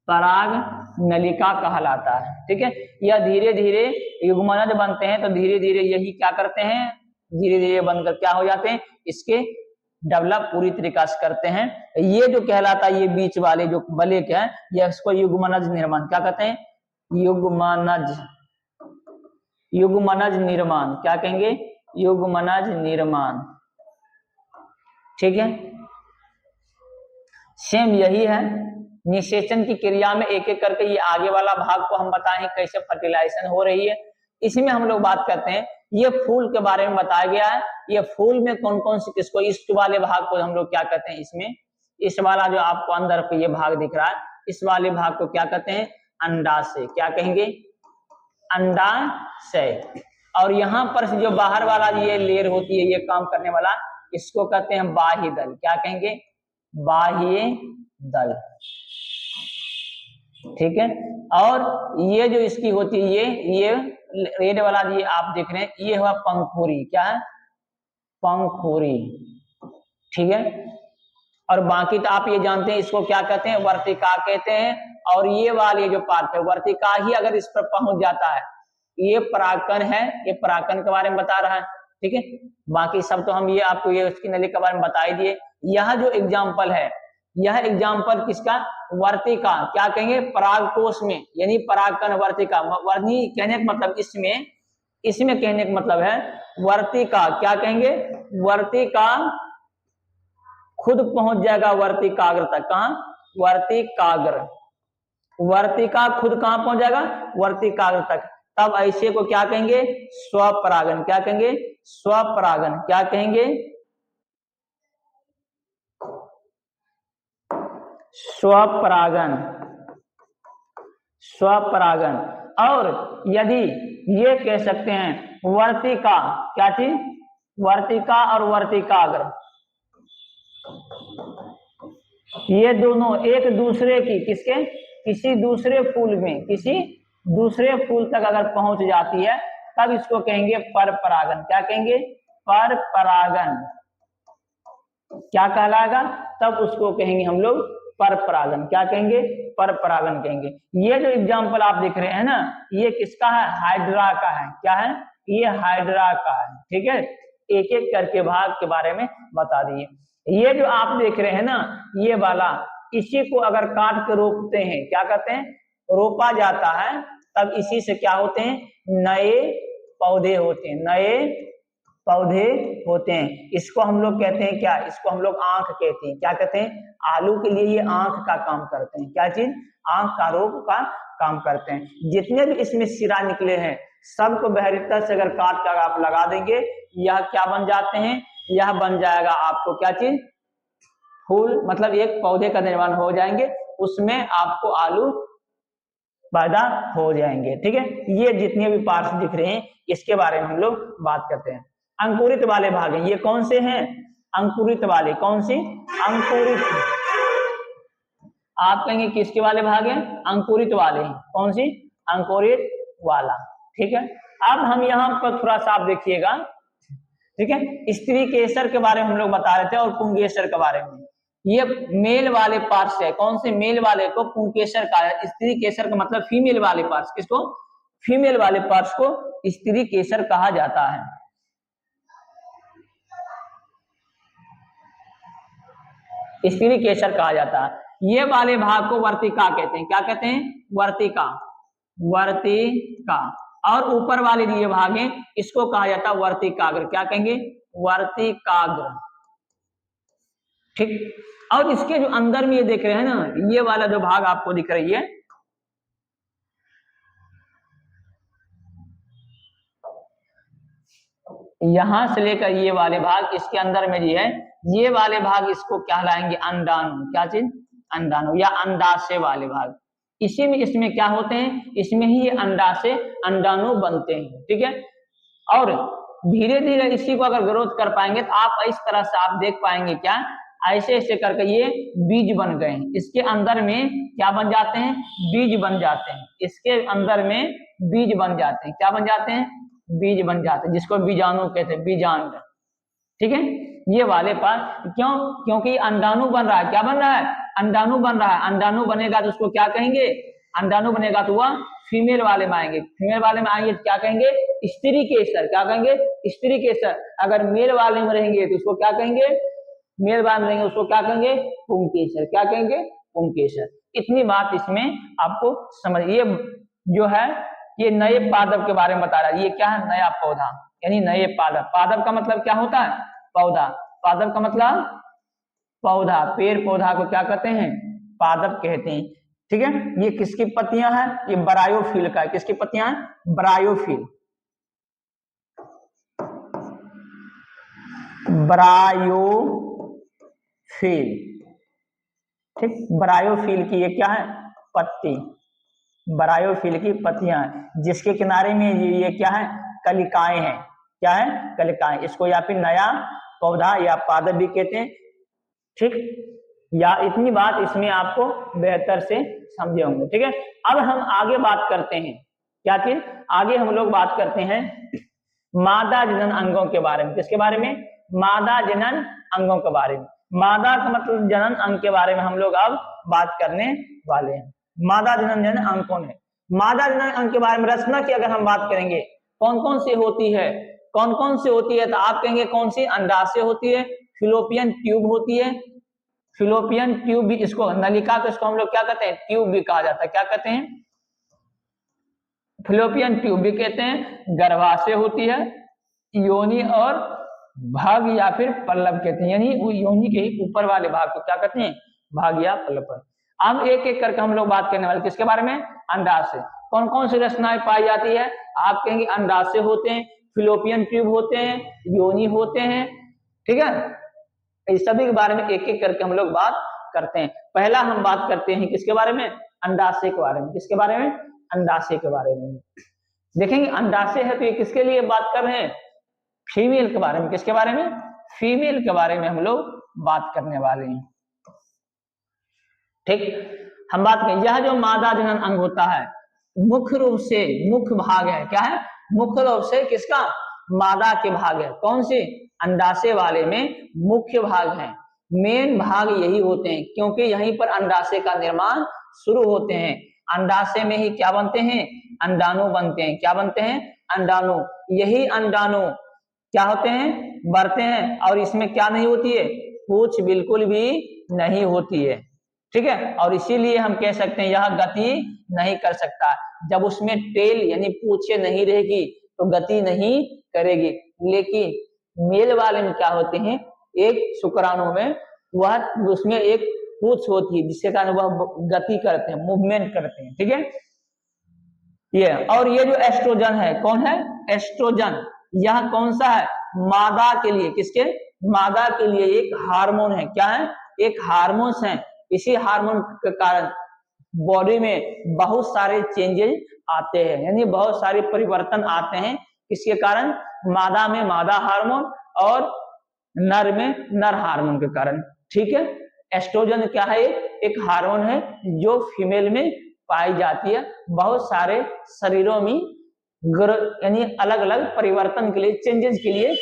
परागनलिका कहलाता है। ठीक है, यह धीरे धीरे युग्मनज बनते हैं, तो धीरे धीरे यही क्या करते हैं, धीरे धीरे बनकर क्या हो जाते हैं, इसके डेवलप पूरी तरीका से करते हैं। ये जो कहलाता है, ये बीच वाले जो बलेक है, यह इसको युग्मनज निर्माण क्या कहते हैं, युग्मनज, युग्मनज निर्माण, क्या कहेंगे, युग्मनज निर्माण। ठीक है, सेम यही है, निषेचन की क्रिया में एक एक करके ये आगे वाला भाग को हम बताएं कैसे फर्टिलाइजेशन हो रही है। इसी में हम लोग बात करते हैं, ये फूल के बारे में बताया गया है, ये फूल में कौन कौन सी, किसको, इस वाले भाग को हम लोग क्या कहते हैं, इसमें इस वाला जो आपको अंदर पे ये भाग दिख रहा है, इस वाले भाग को क्या कहते हैं, अंडाशय, क्या कहेंगे, अंडाशय। और यहाँ पर जो बाहर वाला ये लेयर होती है, ये काम करने वाला, इसको कहते हैं बाह्य दल, क्या कहेंगे, बाह्य दल। ठीक है, और ये जो इसकी होती है, ये रेड वाला ये आप देख रहे हैं, ये हुआ पंखुड़ी, क्या है, पंखुड़ी। ठीक है, और बाकी तो आप ये जानते हैं, इसको क्या कहते हैं, वर्तिका कहते हैं। और ये वाले जो पार्ट है, वर्तिका ही अगर इस पर पहुंच जाता है, ये परागकण है, ये परागकण के बारे में बता रहा है। ठीक है, बाकी सब तो हम ये आपको ये उसकी नली के बारे में बता ही दिए। यह जो एग्जाम्पल है, यह एग्जाम्पल किसका, वर्तिका, क्या कहेंगे, परागकोश में, यानी परागकण वर्तिका, वर्णी कहने का मतलब इसमें, इसमें कहने का मतलब है वर्तिका, क्या कहेंगे, वर्तिका खुद पहुंच जाएगा वर्तिकाग्र तक, कहां, वर्तिकाग्र, वर्तिका खुद कहां पहुंच जाएगा, वर्तिकाग्र तक। तब ऐसे को क्या कहेंगे, स्वपरागन, क्या कहेंगे, स्वपरागन, क्या कहेंगे, स्वपरागन, स्वपरागन। और यदि ये कह सकते हैं वर्तिका, क्या चीज, वर्तिका और वर्तिकाग्र, ये दोनों एक दूसरे की, किसके, किसी दूसरे फूल में, किसी दूसरे फूल तक अगर पहुंच जाती है, तब इसको कहेंगे परपरागन, क्या कहेंगे, परपरागन, क्या कहलाएगा, तब उसको कहेंगे हम लोग परपरागन, क्या कहेंगे, परपरागन कहेंगे। ये जो एग्जाम्पल आप देख रहे हैं ना, ये किसका है, हाइड्रा का है, क्या है, ये हाइड्रा का है। ठीक है, एक एक करके भाग के बारे में बता दिए। ये जो आप देख रहे हैं ना, ये वाला, इसी को अगर काट के रोपते हैं, क्या कहते हैं, रोपा जाता है, तब इसी से क्या होते हैं, नए पौधे होते हैं, नए पौधे होते हैं। इसको हम लोग कहते हैं क्या, इसको हम लोग आंख कहते हैं, क्या कहते हैं, आलू के लिए ये आंख का काम करते हैं, क्या चीज, आंख का रोग का काम करते हैं। जितने भी इसमें सिरा निकले हैं, सबको बेहतर से अगर काट कर आप लगा देंगे, यह क्या बन जाते हैं, यह बन जाएगा आपको क्या चीज, फूल, मतलब एक पौधे का निर्माण हो जाएंगे, उसमें आपको आलू पैदा हो जाएंगे। ठीक है, ये जितने भी पार्ट्स दिख रहे हैं, इसके बारे में हम लोग बात करते हैं। अंकुरित वाले भाग हैं, ये कौन से हैं, अंकुरित वाले, कौन सी, अंकुरित, आप कहेंगे किसके वाले भाग हैं, अंकुरित वाले, कौन सी, अंकुरित वाला। ठीक है, अब हम यहाँ पर थोड़ा सा आप देखिएगा। ठीक है, स्त्री केसर के बारे में हम लोग बता रहे थे, और पुंकेसर के बारे में। ये मेल वाले पार्ट्स है, कौन से, मेल वाले को पुंकेसर का है, स्त्री केसर का मतलब फीमेल वाले पार्ट्स, किसको, फीमेल वाले पार्ट्स को स्त्री केसर कहा जाता है। स्त्री केसर कहा जाता है। ये वाले भाग को वर्तिका कहते हैं, क्या कहते हैं, वर्तिका, वर्तिका। और ऊपर वाले ये भाग हैं, इसको कहा जाता है वर्तिकाग्र, क्या कहेंगे, वर्तिकाग्र। ठीक, और इसके जो अंदर में ये देख रहे हैं ना, ये वाला जो भाग आपको दिख रही है, यहां से लेकर ये वाले भाग, इसके अंदर में ये है, ये वाले भाग इसको क्या लाएंगे, अंडाणु, क्या चीज, अंडाणु या अंडाशय वाले भाग। इसी में इसमें क्या होते हैं, इसमें ही ये अंडाशय, अंडाणु बनते हैं। ठीक है, और धीरे धीरे इसी को अगर ग्रोथ कर पाएंगे, तो आप इस तरह से आप देख पाएंगे क्या, ऐसे ऐसे करके ये बीज बन गए हैं। इसके अंदर में क्या बन जाते हैं? बीज बन जाते हैं। इसके अंदर में बीज बन जाते हैं। क्या बन जाते हैं? बीज बन जाते हैं, जिसको बीजाणु कहते हैं, बीजांड। ठीक है, ये वाले पार्ट क्यों? क्योंकि अंडाणु बन रहा है। क्या बन रहा है? अंडाणु बन रहा है। अंडाणु बनेगा तो उसको क्या कहेंगे? अंडाणु बनेगा तो वह फीमेल वाले में आएंगे। फीमेल वाले में आएंगे तो क्या कहेंगे? स्त्री केसर। क्या कहेंगे? स्त्री केसर। अगर मेल वाले में रहेंगे तो उसको क्या कहेंगे? मेल वाले में रहेंगे उसको क्या कहेंगे? पुंकेसर। क्या कहेंगे? पुंकेसर। इतनी बात इसमें आपको समझ। ये जो है ये नए पादप के बारे में बता रहा है। ये क्या है? नया पौधा, यानी नए पादप। पादप का मतलब क्या होता है? पौधा। पादप का मतलब पौधा। पेड़ पौधा को क्या कहते हैं? पादप कहते हैं। ठीक है, ये किसकी पत्तियां हैं? ये ब्रायोफिल का है। किसकी पत्तियां हैं? ब्रायोफिल। ब्रायोफिल। ठीक, ब्रायोफिल की ये क्या है? पत्ती। ब्रायोफिल की पत्तियां हैं, जिसके किनारे में ये क्या है? कलिकाएं हैं। क्या है? कलिकाएं। इसको या फिर नया पौधा या पादप भी कहते हैं। ठीक, या इतनी बात इसमें आपको बेहतर से समझे होंगे। ठीक है, अब हम आगे बात करते हैं। क्या चीज? आगे हम लोग बात करते हैं मादा जनन अंगों के बारे में। किसके बारे में? मादा जनन अंगों के बारे में। मादा का मतलब जनन अंग के बारे में हम लोग अब बात करने वाले हैं। मादा जनन अंग कौन है? मादा जनन अंग के बारे में रचना की अगर हम बात करेंगे, कौन कौन सी होती है? कौन कौन सी होती है? तो आप कहेंगे कौन सी? अंडाशय होती है, फिलोपियन ट्यूब होती है। फिलोपियन ट्यूब भी, इसको नलिका को इसको हम लोग क्या कहते हैं? ट्यूब भी कहा जाता है। क्या कहते हैं? फिलोपियन ट्यूब भी कहते हैं। गर्भाशय होती है, योनि और भाग या फिर पल्लव कहते हैं, यानी वो योनि के ही ऊपर वाले भाग को क्या कहते हैं? भाग या पल्लव। अब एक एक करके हम लोग बात करने वाले। किसके बारे में? अंडाशय। कौन कौन सी रचनाएं पाई जाती है? आप कहेंगे अंडाशय होते हैं, फिलोपियन ट्यूब होते हैं, योनि होते हैं। ठीक है, इस सभी के बारे में एक एक करके हम लोग बात करते हैं। पहला हम बात करते हैं किसके बारे में? अंडाशय के बारे में। किसके बारे में? अंडाशय के बारे में। देखेंगे अंडाशय है तो ये किसके लिए बात कर रहे हैं? फीमेल के बारे में। किसके बारे में? फीमेल के बारे में हम लोग बात करने वाले हैं। ठीक, हम बात करें, यह जो मादा जनन अंग होता है मुख्य रूप से मुख्य भाग है। क्या है? मुख्य रूप से किसका? मादा के भाग है। कौन से? अंडाशय वाले में मुख्य भाग है। मेन भाग यही होते हैं, क्योंकि यहीं पर अंडाशय का निर्माण शुरू होते हैं। अंडाशय में ही क्या बनते हैं? अंडाणु बनते हैं। क्या बनते हैं? अंडाणु। यही अंडाणु क्या होते हैं? बढ़ते हैं। और इसमें क्या नहीं होती है? पूंछ बिल्कुल भी नहीं होती है। ठीक है, और इसीलिए हम कह सकते हैं यह गति नहीं कर सकता। जब उसमें टेल यानी पूंछे नहीं रहेगी तो गति नहीं करेगी। लेकिन मेल वाले में क्या होते हैं? एक शुक्राणु में वह उसमें एक पूंछ होती है, जिसके कारण वह गति करते हैं, मूवमेंट करते हैं। ठीक है, ये और ये जो एस्ट्रोजन है, कौन है? एस्ट्रोजन। यह कौन सा है? मादा के लिए। किसके? मादा के लिए एक हार्मोन है। क्या है? एक हार्मोन्स है। इसी हार्मोन के कारण बॉडी में बहुत सारे चेंजेस आते हैं, यानी बहुत सारे परिवर्तन आते हैं। इसके कारण मादा में मादा हार्मोन और नर में नर हार्मोन के कारण। ठीक है, एस्ट्रोजन क्या है? एक हार्मोन है जो फीमेल में पाई जाती है। बहुत सारे शरीरों में यानी अलग अलग परिवर्तन के लिए, चेंजेस के लिए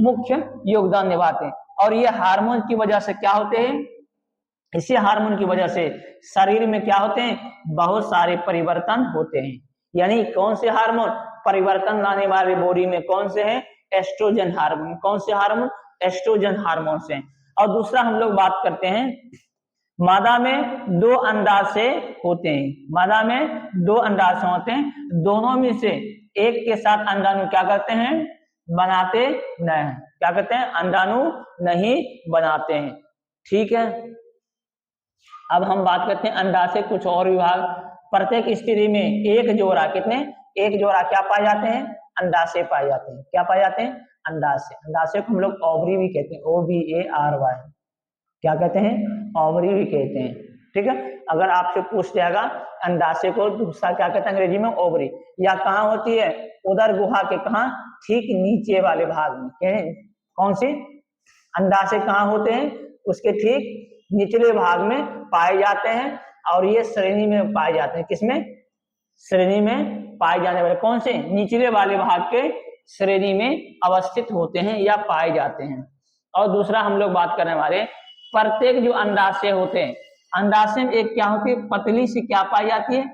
मुख्य योगदान निभाते हैं। और ये हार्मोन की वजह से क्या होते हैं? इसी हार्मोन की वजह से शरीर में क्या होते हैं? बहुत सारे परिवर्तन होते हैं। यानी कौन से हार्मोन परिवर्तन लाने वाले बॉडी में कौन से हैं? Oestrogen hormone. कौन से हार्मोन? एस्ट्रोजन हार्मोन से। और दूसरा हम लोग बात करते हैं, मादा में दो अंडाशय होते हैं। मादा में दो अंडाशय होते हैं। दोनों में से एक के साथ अंडाणु क्या करते हैं? बनाते नहीं। क्या करते हैं? अंडाणु नहीं बनाते हैं। ठीक है, अब हम बात करते हैं अंडाशय कुछ और विभाग। प्रत्येक स्त्री में एक जोड़ा, कितने? एक जोड़ा क्या पाए जाते हैं? अंडाशय पाए जाते हैं। क्या पाए जाते हैं? अंडाशय। अंडाशय को हम लोग ओवरी भी कहते हैं, OVARY। क्या कहते हैं? ओवरी भी कहते हैं। ठीक है, अगर आपसे पूछ जाएगा अंडाशय को दूसरा क्या कहते हैं अंग्रेजी में? ओवरी। या कहाँ होती है? उदर गुहा के कहाँ? ठीक नीचे वाले भाग में। कौन सी? अंडाशय कहाँ होते हैं? उसके ठीक निचले भाग में पाए जाते हैं और ये श्रेणी में पाए जाते हैं। किसमें? श्रेणी में पाए जाने वाले कौन से? निचले वाले भाग के श्रेणी में अवस्थित होते हैं या पाए जाते हैं। और दूसरा हम लोग बात करने वाले प्रत्येक जो अंडाशय होते हैं, अंडाशय में एक क्या होती है? पतली सी क्या पाई जाती है?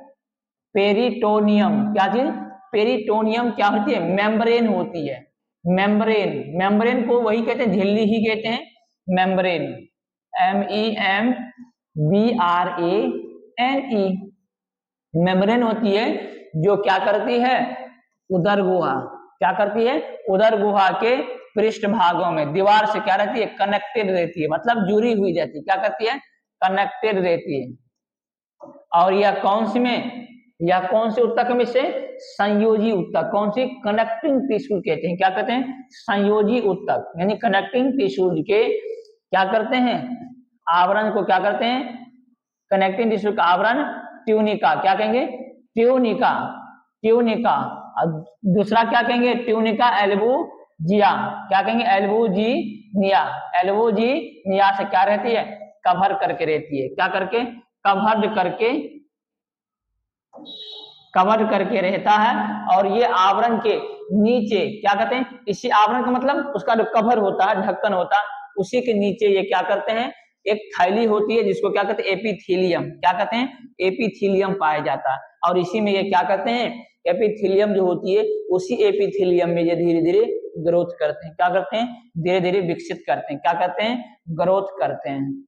पेरिटोनियम। क्या चीज? पेरिटोनियम क्या होती है? मेम्ब्रेन होती है। मेम्ब्रेन, मेम्ब्रेन को वही कहते हैं, झिल्ली ही कहते हैं, मेम्ब्रेन, MEMBRANE। मेम्ब्रेन होती है जो क्या करती है? उदर गुहा। क्या करती है? उदर गुहा के पृष्ठ भागों में दीवार से क्या रहती है? कनेक्टेड रहती है, मतलब जुड़ी हुई रहती है। क्या करती है? कनेक्टेड रहती है। और यह कौन सी में? या कौन से ऊतक में से? संयोजी ऊतक। कौन सी? कनेक्टिंग टिश्यू कहते हैं। क्या कहते हैं? संयोजी ऊतक, यानी कनेक्टिंग टिश्यू के क्या करते हैं? आवरण को क्या करते हैं? कनेक्टिंग टिश्यू का आवरण ट्यूनिका। क्या कहेंगे? Tunica, tunica. दूसरा क्या कहेंगे? ट्यूनिका एल्बूजिया। क्या कहेंगे? एल्बूजिनिया। एल्बूजिनिया से क्या रहती है? कवर करके रहती है। क्या करके? कवर्ड करके, कवर करके रहता है। और ये आवरण के नीचे क्या कहते हैं? इसी आवरण का मतलब उसका जो कवर होता है, ढक्कन होता है, उसी के नीचे ये क्या करते हैं? एक थैली होती है जिसको क्या कहते हैं? एपिथेलियम। क्या कहते हैं? एपिथेलियम पाया जाता है। और इसी में ये क्या करते हैं? एपिथेलियम जो होती है, उसी एपिथेलियम में ये धीरे धीरे ग्रोथ करते हैं। क्या करते हैं? धीरे धीरे विकसित करते हैं। क्या करते हैं? ग्रोथ करते हैं।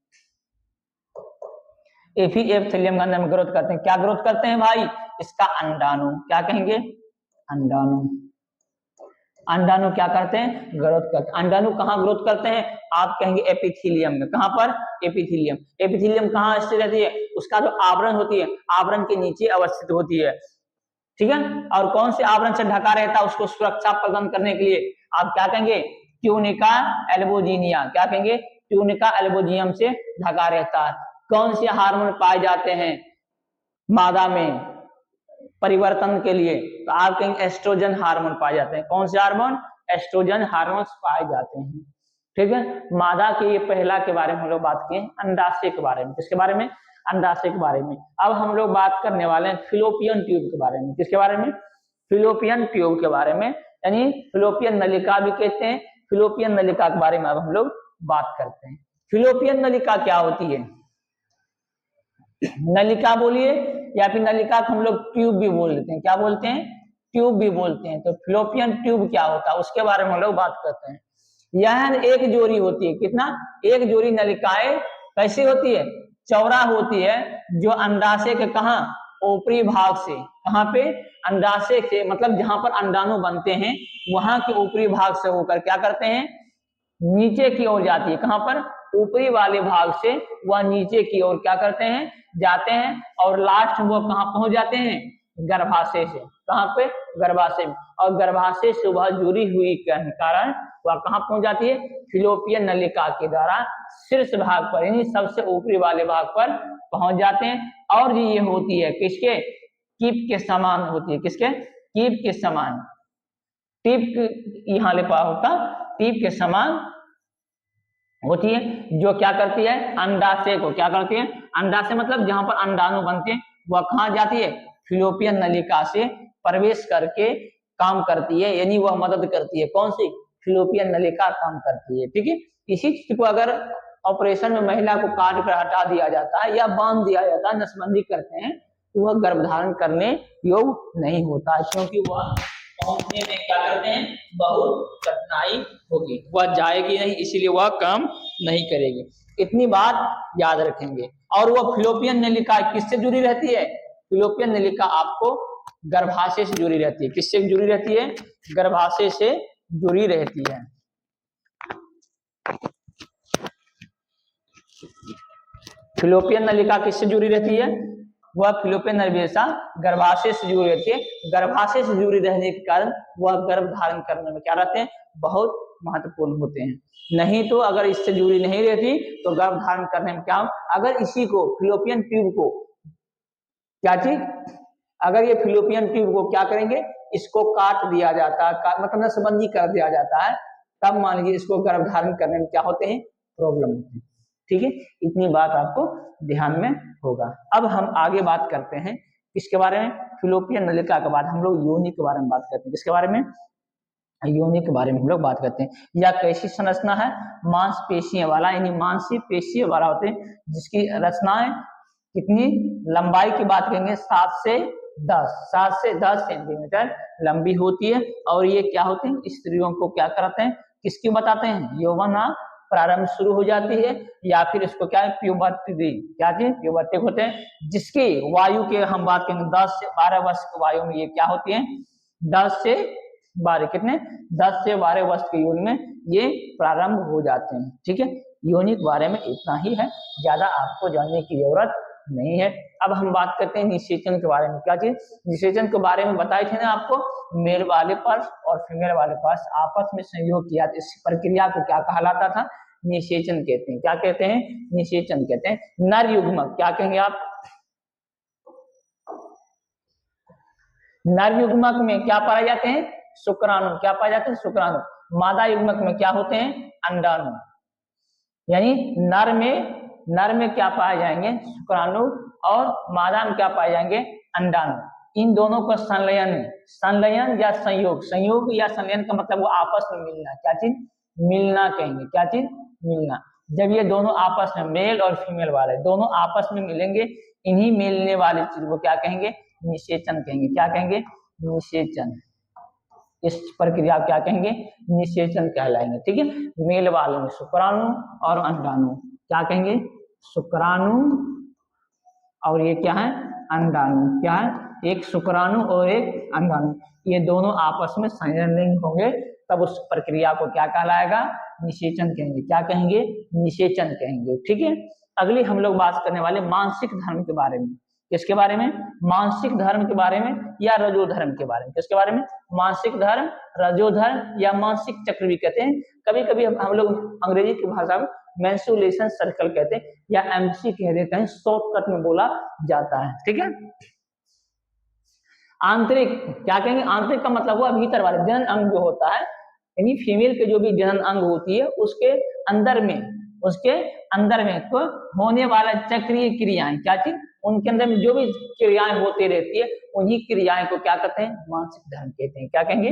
एपिथेलियम के अंदर में ग्रोथ करते हैं। क्या ग्रोथ करते हैं भाई? इसका अंडाणु। क्या कहेंगे? अंडाणु। अंडाणु क्या करते हैं? ग्रोथ करते हैं। अंडाणु कहाँ ग्रोथ करते हैं? आप कहेंगे एपिथेलियम में। कहां पर? एपिथेलियम। एपिथेलियम कहाँ स्थित रहती है? उसका जो आवरण होती है, आवरण के नीचे अवस्थित होती है। ठीक है। और कौन से आवरण से ढका रहता है? उसको सुरक्षा प्रदान करने के लिए आप क्या कहेंगे? ट्यूनिका एल्बोजिनिया। क्या कहेंगे? ट्यूनिका एल्बोजियम से ढका रहता है। कौन से हार्मोन पाए जाते हैं मादा में परिवर्तन के लिए? तो आप कहेंगे एस्ट्रोजन हार्मोन पाए जाते हैं। कौन से हार्मोन? एस्ट्रोजन हार्मोन पाए जाते हैं। ठीक है। मादा के ये पहला के बारे में हम लोग बात किए। अंडाशय के बारे में। किसके बारे में? अंडाशय के बारे में। अब हम लोग बात करने वाले हैं फिलोपियन ट्यूब के बारे में। किसके बारे में? फिलोपियन ट्यूब के बारे में, यानी फिलोपियन नलिका भी कहते हैं। फिलोपियन नलिका के बारे में अब हम लोग बात करते हैं। फिलोपियन नलिका क्या होती है? नलिका बोलिए, या फिर नलिका को हम लोग ट्यूब भी बोल देते हैं। क्या बोलते हैं? ट्यूब भी बोलते हैं। तो फिलोपियन ट्यूब क्या होता है उसके बारे में हम लोग बात करते हैं। यह एक जोड़ी होती है। कितना? एक जोड़ी नलिकाएं कैसी होती है? चौड़ा होती है, जो अंडाशय के कहा? ऊपरी भाग से। कहां पे? अंडाशय से, मतलब जहां पर अंडाणु बनते हैं वहां के ऊपरी भाग से होकर क्या करते हैं? नीचे की ओर जाती है। कहां पर? ऊपरी वाले भाग से वह नीचे की ओर क्या करते हैं? जाते हैं। और लास्ट वो कहां पहुंच जाते हैं? गर्भाशय से। कहां पे? गर्भाशय में। और गर्भाशय से वह जुड़ी हुई के कारण वह कहां पहुंच जाती है? फिलोपियन नलिका के द्वारा शीर्ष भाग पर, यानी सबसे ऊपरी वाले भाग पर पहुंच जाते हैं। और ये होती है किसके? कीप के समान होती है। किसके? कीप के समान। टीप यहाँ लिखा होता, टीप के समान होती है, जो क्या करती है? अंडाशय को क्या करती है? अंडाशय मतलब जहां पर अंडाणु बनते हैं वह कहां जाती है? फिलोपियन नलिका से प्रवेश करके काम करती है, यानी वह मदद करती है। कौन सी? फिलोपियन नलिका काम करती है। ठीक है। इसी चीज को अगर ऑपरेशन में महिला को काट कर हटा दिया जाता है या बांध दिया जाता है, नसबंदी करते हैं, तो वह गर्भधारण करने योग्य नहीं होता, क्योंकि वह पहुंचने में क्या करते हैं? बहुत कठिनाई होगी, वह जाएगी नहीं, इसीलिए वह काम नहीं करेगी। इतनी बात याद रखेंगे। और वह फिलोपियन नलिका किससे जुड़ी रहती है? फिलोपियन नलिका आपको गर्भाशय से जुड़ी रहती है। किससे जुड़ी रहती है? गर्भाशय से जुड़ी रहती है। फिलोपियन नलिका किससे जुड़ी रहती है? वह फिलोपियन नलिका गर्भाशय से जुड़ी रहती है। गर्भाशय से जुड़ी रहने के कारण वह गर्भ धारण करने में क्या रहते हैं? बहुत महत्वपूर्ण होते हैं। नहीं तो अगर इससे जुड़ी नहीं रहती तो गर्भ धारण करने में क्या हो? अगर इसी को फिलोपियन ट्यूब को क्या चीज? अगर ये फिलोपियन ट्यूब को क्या करेंगे? इसको काट दिया जाता है, मतलब नसबंदी कर दिया जाता है, तब मान लीजिए इसको गर्भ धारण करने में क्या होते हैं? प्रॉब्लम होती है। ठीक है, इतनी बात आपको ध्यान में होगा। अब हम आगे बात करते हैं किसके बारे में, फिलोपियन नलिका के बाद हम लोग योनि के बारे में बात करते हैं। किसके बारे में, योनि के बारे में हम लोग बात करते हैं। या कैसी संरचना है, मांसपेशियों वाला, यानी मांसपेशियों वाला होते हैं, जिसकी रचनाएं कितनी लंबाई की बात करेंगे 7 से 10 सेंटीमीटर लंबी होती है। और ये क्या होते हैं, स्त्रियों को क्या कराते हैं, किसकी बताते हैं, यौवन प्रारंभ शुरू हो जाती है, या फिर इसको क्या है, प्यूबर्टी, क्या चीज, प्यूबर्टी होते हैं, जिसकी वायु के हम बात करेंगे 10 से 12 वर्ष की वायु में ये क्या होती है, 10 से 12 कितने, 10 से 12 वर्ष के योनि में ये प्रारंभ हो जाते हैं। ठीक है, योनि के बारे में इतना ही है, ज्यादा आपको जानने की जरूरत नहीं है। अब हम बात करते हैं निषेचन के बारे में। क्या चीज, निषेचन के बारे में बताए थे ना आपको, मेल वाले पर्स और फीमेल वाले पर्स आपस में संयोग किया, इस प्रक्रिया को क्या कहलाता था, निषेचन कहते हैं। क्या कहते हैं, निषेचन कहते हैं। नर युग्मक क्या कहेंगे आप, नर युग्मक में क्या पाए जाते हैं, शुक्राणु, क्या पाए जाते हैं, शुक्राणु। मादा युग्मक में क्या होते हैं, अंडाणु। यानी नर में क्या पाए जाएंगे, शुक्राणु, और मादा में क्या पाए जाएंगे, अंडाणु। इन दोनों को संलयन या संयोग या संलयन का मतलब वो आपस में मिलना, क्या चीज, मिलना कहेंगे। क्या चीज, मिलना। जब ये दोनों आपस में, मेल और फीमेल वाले दोनों आपस में मिलेंगे, इन्हीं मिलने वाली चीज को क्या कहेंगे, निषेचन कहेंगे। क्या कहेंगे, निषेचन। इस प्रक्रिया क्या कहेंगे, निषेचन कहलाएंगे। ठीक है, मेल वाले में शुक्राणु और अंडाणु, क्या कहेंगे, शुक्राणु, और ये क्या है, अंडाणु। क्या है, एक शुक्राणु और एक अंडाणु, ये दोनों आपस में संलयन होंगे, तब उस प्रक्रिया को क्या कहलाएगा, निषेचन कहेंगे। क्या कहेंगे, निषेचन कहेंगे। ठीक है, अगली हम लोग बात करने वाले मानसिक धर्म के बारे में। किसके बारे में, मानसिक धर्म के बारे में या रजोधर्म के बारे में। किसके बारे में, मानसिक धर्म, रजोधर्म या मानसिक चक्र भी कहते हैं। कभी कभी हम लोग अंग्रेजी की भाषा में मेंस्ट्रुएशन सर्कल कहते हैं या एमसी कह देते हैं, शॉर्टकट में बोला जाता है। ठीक है, आंतरिक क्या कहेंगे, आंतरिक का मतलब हुआ भीतर वाले, जनन अंग जो होता है, यानी फीमेल के जो भी जनन अंग होती है उसके अंदर में तो होने वाला चक्रीय क्रियाएं, क्या चीज, उनके अंदर में जो भी क्रियाएं होती रहती है, उन्हीं क्रियाएं को क्या कहते हैं, मानसिक धर्म कहते हैं। क्या कहेंगे,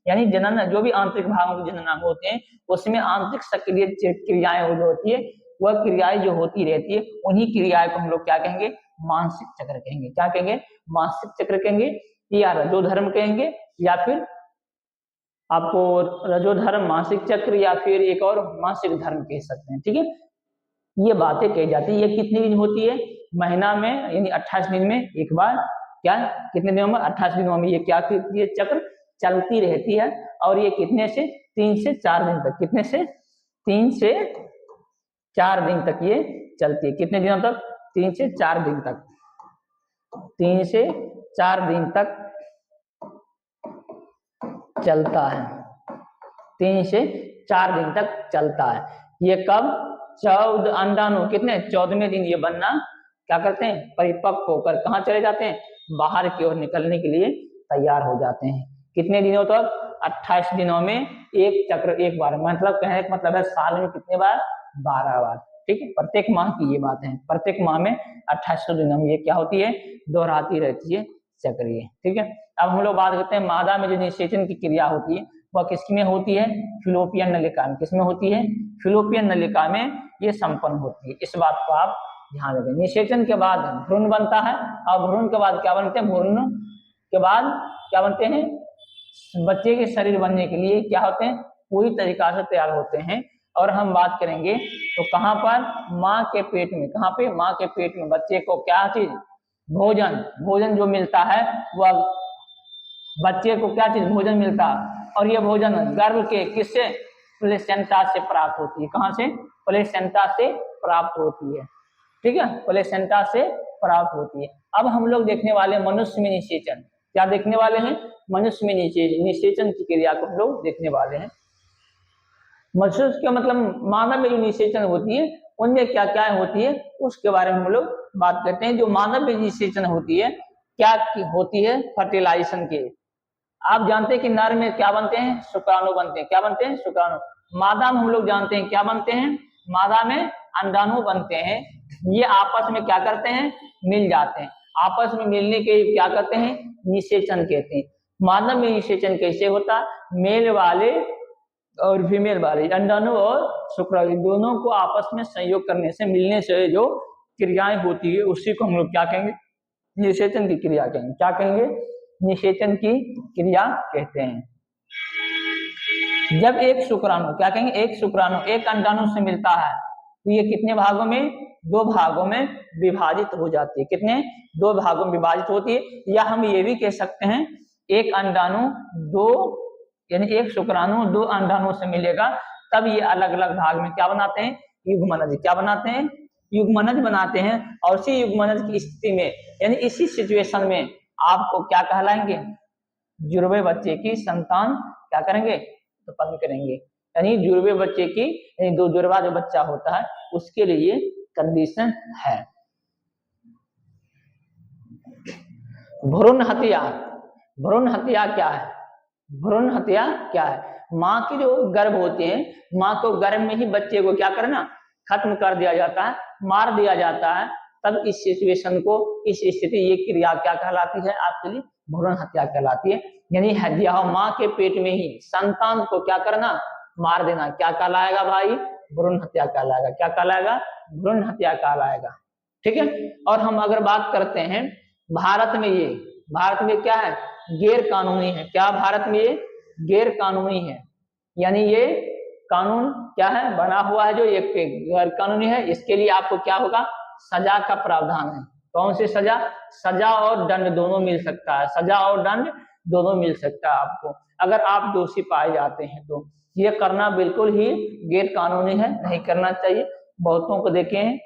यानी जनन, जो भी आंतरिक भागों के जनन अंग होते हैं उसमें आंतरिक सक्रिय क्रियाएं जो होती है, वह क्रियाएं जो होती रहती है, उन्हीं क्रियाएं को हम लोग क्या कहेंगे, मानसिक चक्र कहेंगे। क्या कहेंगे, मानसिक चक्र कहेंगे, या रजोधर्म कहेंगे, या फिर आपको रजोधर्म, मानसिक चक्र, या फिर एक और मानसिक धर्म कह सकते हैं। ठीक है, ये बातें कही जाती है। ये कितने दिन होती है, महीना में, यानी 28 दिन में एक बार, क्या, कितने दिनों में, 28 दिनों में ये क्या करती है, चक्र चलती रहती है। और ये कितने से 3 से 4 दिन तक, कितने से 3 से 4 दिन तक ये चलती है। कितने दिनों तक, 3 से 4 दिन तक, 3 से 4 दिन तक चलता है, 3 से 4 दिन तक चलता है। ये कब, 14 अंडाणु कितने, 14वें दिन ये बनना क्या करते हैं, परिपक्व होकर कहाँ चले जाते हैं, बाहर की ओर निकलने के लिए तैयार हो जाते हैं। कितने दिनों तक, 28 दिनों में एक चक्र एक बार, मतलब कहने का मतलब है साल में कितने बार, 12 बार। ठीक है, प्रत्येक माह की ये बात है, प्रत्येक माह में 28 दिनों में ये क्या होती है, दोहराती रहती है चक्रीय। ठीक है, अब हम लोग बात करते हैं मादा में जो निषेचन की क्रिया होती है वह किसमें होती है, फिलोपियन नलिका में। किसमें होती है, फिलोपियन नलिका में ये संपन्न होती है। इस बात को आप ध्यान रखें। निषेचन के बाद भ्रूण बनता है, और भ्रूण के बाद क्या बनते हैं, भ्रूण के बाद क्या बनते हैं, बच्चे के शरीर बनने के लिए क्या होते हैं, पूरी तरीका से तैयार होते हैं। और हम बात करेंगे तो कहाँ पर, माँ के पेट में। कहाँ पे, माँ के पेट में बच्चे को क्या चीज, भोजन जो मिलता है वह बच्चे को क्या चीज, भोजन मिलता है। और यह भोजन गर्भ के किससे, प्लेसेंटा से प्राप्त होती है। कहाँ से, प्लेसेंटा से प्राप्त होती है। ठीक है, प्लेसेंटा से प्राप्त होती है। अब हम लोग देखने वाले मनुष्य में निषेचन। क्या देखने वाले हैं, मनुष्य में निषेचन की क्रिया को हम लोग देखने वाले हैं। मनुष्य का मतलब मानव में जो निषेचन होती है उनमें क्या क्या होती है उसके बारे में हम लोग बात करते हैं। जो मानव में निषेचन होती है, क्या होती है, फर्टिलाइजेशन के। आप जानते हैं कि नर में क्या बनते हैं, शुक्राणु बनते हैं। क्या बनते हैं, शुक्राणु। मादा में हम लोग जानते हैं क्या बनते हैं, मादा में अंडाणु बनते हैं, ये आपस में क्या करते हैं, मिल जाते हैं। आपस में मिलने के क्या कहते हैं, निषेचन कहते हैं। मानव में निषेचन कैसे होता, मेल वाले और फीमेल वाले अंडाणु और शुक्राणु दोनों को आपस में संयोग करने से, मिलने से जो क्रियाएं होती है उसी को हम लोग क्या कहेंगे, निषेचन की क्रिया कहेंगे। क्या कहेंगे, निषेचन की क्रिया कहते हैं। जब एक शुक्राणु, क्या कहेंगे, एक शुक्राणु एक अंडाणु से मिलता है तो ये कितने भागों में, 2 भागों में विभाजित हो जाती है। कितने, 2 भागों में विभाजित होती है। या हम ये भी कह सकते हैं एक अंडाणु 2 यानी एक शुक्राणु 2 अंडाणु से मिलेगा तब ये अलग अलग भाग में क्या बनाते हैं, युग्मनज। क्या बनाते हैं, युग्मनज बनाते हैं। और इसी युग्मनज की स्थिति में यानी इसी सिचुएशन में आपको क्या कहलाएंगे, जुड़वे बच्चे की संतान क्या करेंगे, उत्पन्न करेंगे। यानी जुड़वे बच्चे की, यानी 2 जुड़वा जो बच्चा होता है उसके लिए कंडीशन है। भ्रूण हत्या, भ्रूण हत्या क्या है, भ्रूण हत्या क्या है, माँ की जो गर्भ होते हैं, माँ को गर्भ में ही बच्चे को क्या करना, खत्म कर दिया जाता है, मार दिया जाता है। तब इस सिचुएशन को, इस स्थिति, ये क्रिया क्या कहलाती है आपके लिए, भ्रूण हत्या कहलाती है। यानी हत्या माँ के पेट में ही संतान को क्या करना, मार देना, क्या कहलाएगा भाई, भ्रूण हत्या कहलाएगा। क्या कहलाएगा, भ्रूण हत्या कहलाएगा। ठीक है। और हम अगर बात करते हैं भारत में, ये भारत में क्या है, गैर कानूनी है। क्या भारत में ये गैर कानूनी है, यानी ये कानून क्या है, बना हुआ है जो एक गैर कानूनी है। इसके लिए आपको क्या होगा, सजा का प्रावधान है। कौन सी सजा, सजा और दंड दोनों मिल सकता है, सजा और दंड दोनों मिल सकता है आपको, अगर आप दोषी पाए जाते हैं तो। ये करना बिल्कुल ही गैर कानूनी है, नहीं करना चाहिए। बहुतों को देखे हैं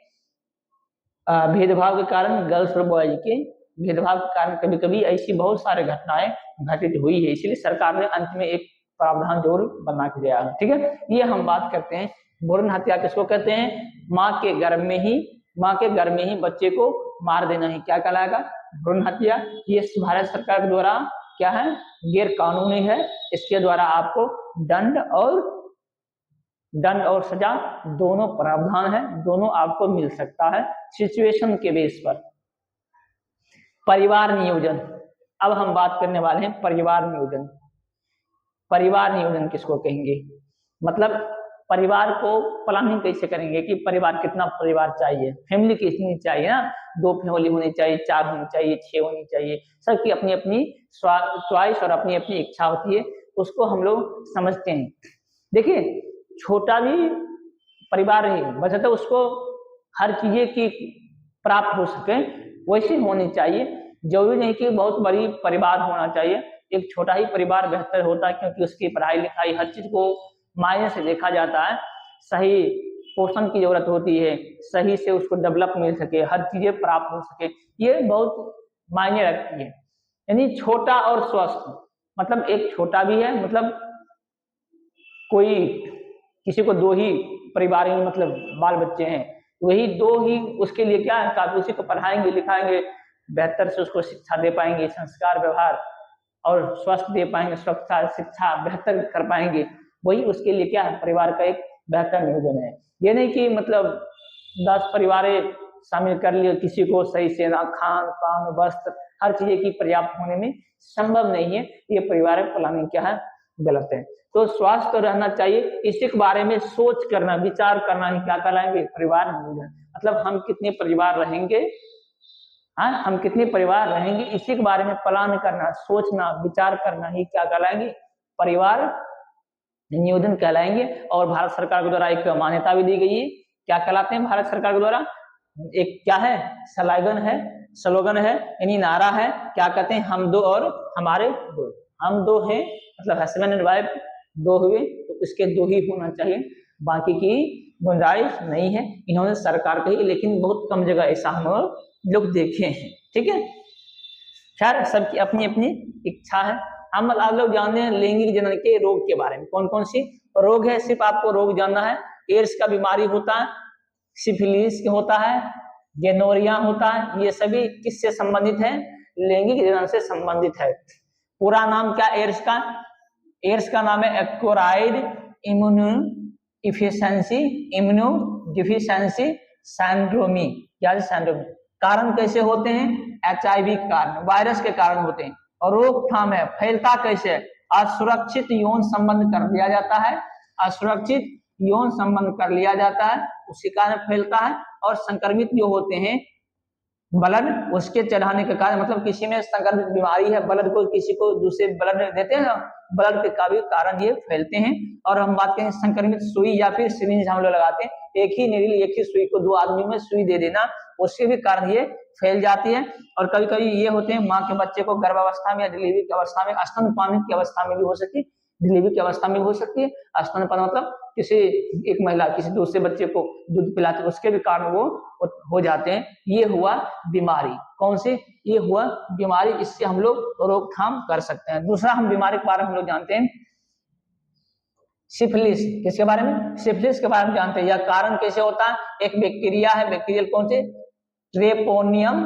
भेदभाव के कारण, गर्ल्स और बॉयज के भेदभाव के कारण कभी कभी ऐसी बहुत सारे घटनाएं घटित हुई है, इसलिए सरकार ने अंत में एक प्रावधान जरूर बना के दिया है। ठीक है। ये हम बात करते हैं भ्रूण हत्या किसको कहते हैं, माँ के गर्भ में ही, माँ के गर्भ में ही बच्चे को मार देना ही क्या कहलाएगा, भ्रूण हत्या। ये भारत सरकार के द्वारा क्या है, गैर कानूनी है। इसके द्वारा आपको दंड और सजा दोनों प्रावधान है, दोनों आपको मिल सकता है सिचुएशन के बेस पर। परिवार नियोजन, अब हम बात करने वाले हैं परिवार नियोजन। परिवार नियोजन किसको कहेंगे, मतलब परिवार को प्लानिंग कैसे करेंगे कि परिवार, कितना परिवार चाहिए, फैमिली कितनी चाहिए ना, 2 फैमिली होनी चाहिए, 4 होनी चाहिए, 6 होनी चाहिए। सबकी अपनी अपनी चॉइस और अपनी अपनी इच्छा होती है, उसको हम लोग समझते हैं। देखिए छोटा भी परिवार रहे, बशर्ते उसको हर चीजें की प्राप्त हो सके वैसी होनी चाहिए। जरूरी नहीं कि बहुत बड़ी परिवार होना चाहिए, एक छोटा ही परिवार बेहतर होता है, क्योंकि उसकी पढ़ाई लिखाई हर चीज को मायने से देखा जाता है। सही पोषण की जरूरत होती है, सही से उसको डेवलप मिल सके, हर चीजें प्राप्त हो सके, ये बहुत मायने रखती है। यानी छोटा और स्वस्थ, मतलब एक छोटा भी है, मतलब कोई किसी को 2 ही परिवार में मतलब बाल बच्चे हैं, वही 2 ही उसके लिए क्या है, काफी, उसी को पढ़ाएंगे लिखाएंगे, बेहतर से उसको शिक्षा दे पाएंगे, संस्कार व्यवहार और स्वस्थ दे पाएंगे, स्वच्छता शिक्षा बेहतर कर पाएंगे, वही उसके लिए क्या है, परिवार का एक बेहतर नियोजन है। ये नहीं कि मतलब 10 परिवारें शामिल कर लिए, किसी को सही से ना खान पान वस्त्र हर चीज की पर्याप्त होने में संभव नहीं है, ये परिवार प्लानिंग क्या है, गलत है। तो स्वास्थ्य तो रहना चाहिए, इसी के बारे में सोच करना, विचार करना ही क्या कहलाएंगे, परिवार नियोजन। मतलब हम कितने परिवार रहेंगे, हाँ हम कितने परिवार रहेंगे, इसी के बारे में प्लान करना, सोचना, विचार करना ही क्या कहलाएंगे, परिवार नियोजन कहलाएंगे। और भारत सरकार के द्वारा एक मान्यता भी दी गई है, क्या कहलाते हैं भारत सरकार के द्वारा, एक क्या है, स्लोगन है, यानी नारा है, क्या कहते हैं, हम 2 और हमारे 2। हम 2 हैं मतलब हस्बैंड एंड वाइफ 2 हुए तो इसके 2 ही होना चाहिए, बाकी की गुंजाइश नहीं है। इन्होंने सरकार कही, लेकिन बहुत कम जगह ऐसा हम लोग देखे हैं। ठीक है, खैर सबकी अपनी अपनी इच्छा है। हम लोग जानते हैं लैंगिक जनन के रोग के बारे में, कौन कौन सी रोग है, सिर्फ आपको रोग जानना है। एड्स का बीमारी होता है, सिफिलिस होता है, गोनोरिया होता है, ये सभी किससे संबंधित है, लैंगिक जनन से संबंधित है। पूरा नाम क्या एड्स का, एड्स का नाम है एक्वायर्ड इफिशियंसी इम्यूनो डिफिशियंसी सैंड्रोमी, क्या सैंड्रोमी। कारण कैसे होते हैं? HIV के कारण, वायरस के कारण होते हैं। और रोकथाम है, फैलता कैसे है? असुरक्षित यौन संबंध कर लिया जाता है, असुरक्षित यौन संबंध कर लिया जाता है, उसी कारण फैलता है। और संक्रमित जो होते हैं ब्लड, उसके चढ़ाने के कारण, मतलब किसी में संक्रमित बीमारी है, ब्लड को किसी को दूसरे ब्लड देते हैं ना, ब्लड के कारण ये फैलते हैं। और हम बात करें संक्रमित सुई या फिर सिरिंज हम लोग लगाते हैं, एक ही नीडल एक ही सुई को 2 आदमी में सुई दे देना, उसके भी कारण ये फैल जाती है। और कभी कभी ये होते हैं माँ के बच्चे को गर्भावस्था में या डिलीवरी की अवस्था में, स्तनपान की अवस्था में भी हो सकती है, डिलीवरी की अवस्था में हो सकती है। स्तनपान मतलब किसी एक महिला किसी दूसरे बच्चे को दूध पिलाती है, उसके भी कारण वो हो जाते हैं। ये हुआ बीमारी, कौन से? ये हुआ बीमारी, इससे हम लोग रोकथाम कर सकते हैं। दूसरा हम बीमारी के बारे में हम लोग जानते हैं सिफिलिस। किसके बारे में? सिफिलिस के बारे में जानते हैं। यह कारण कैसे होता है? एक बैक्टीरिया है, बैक्टीरियल कौन से? ट्रेपोनियम,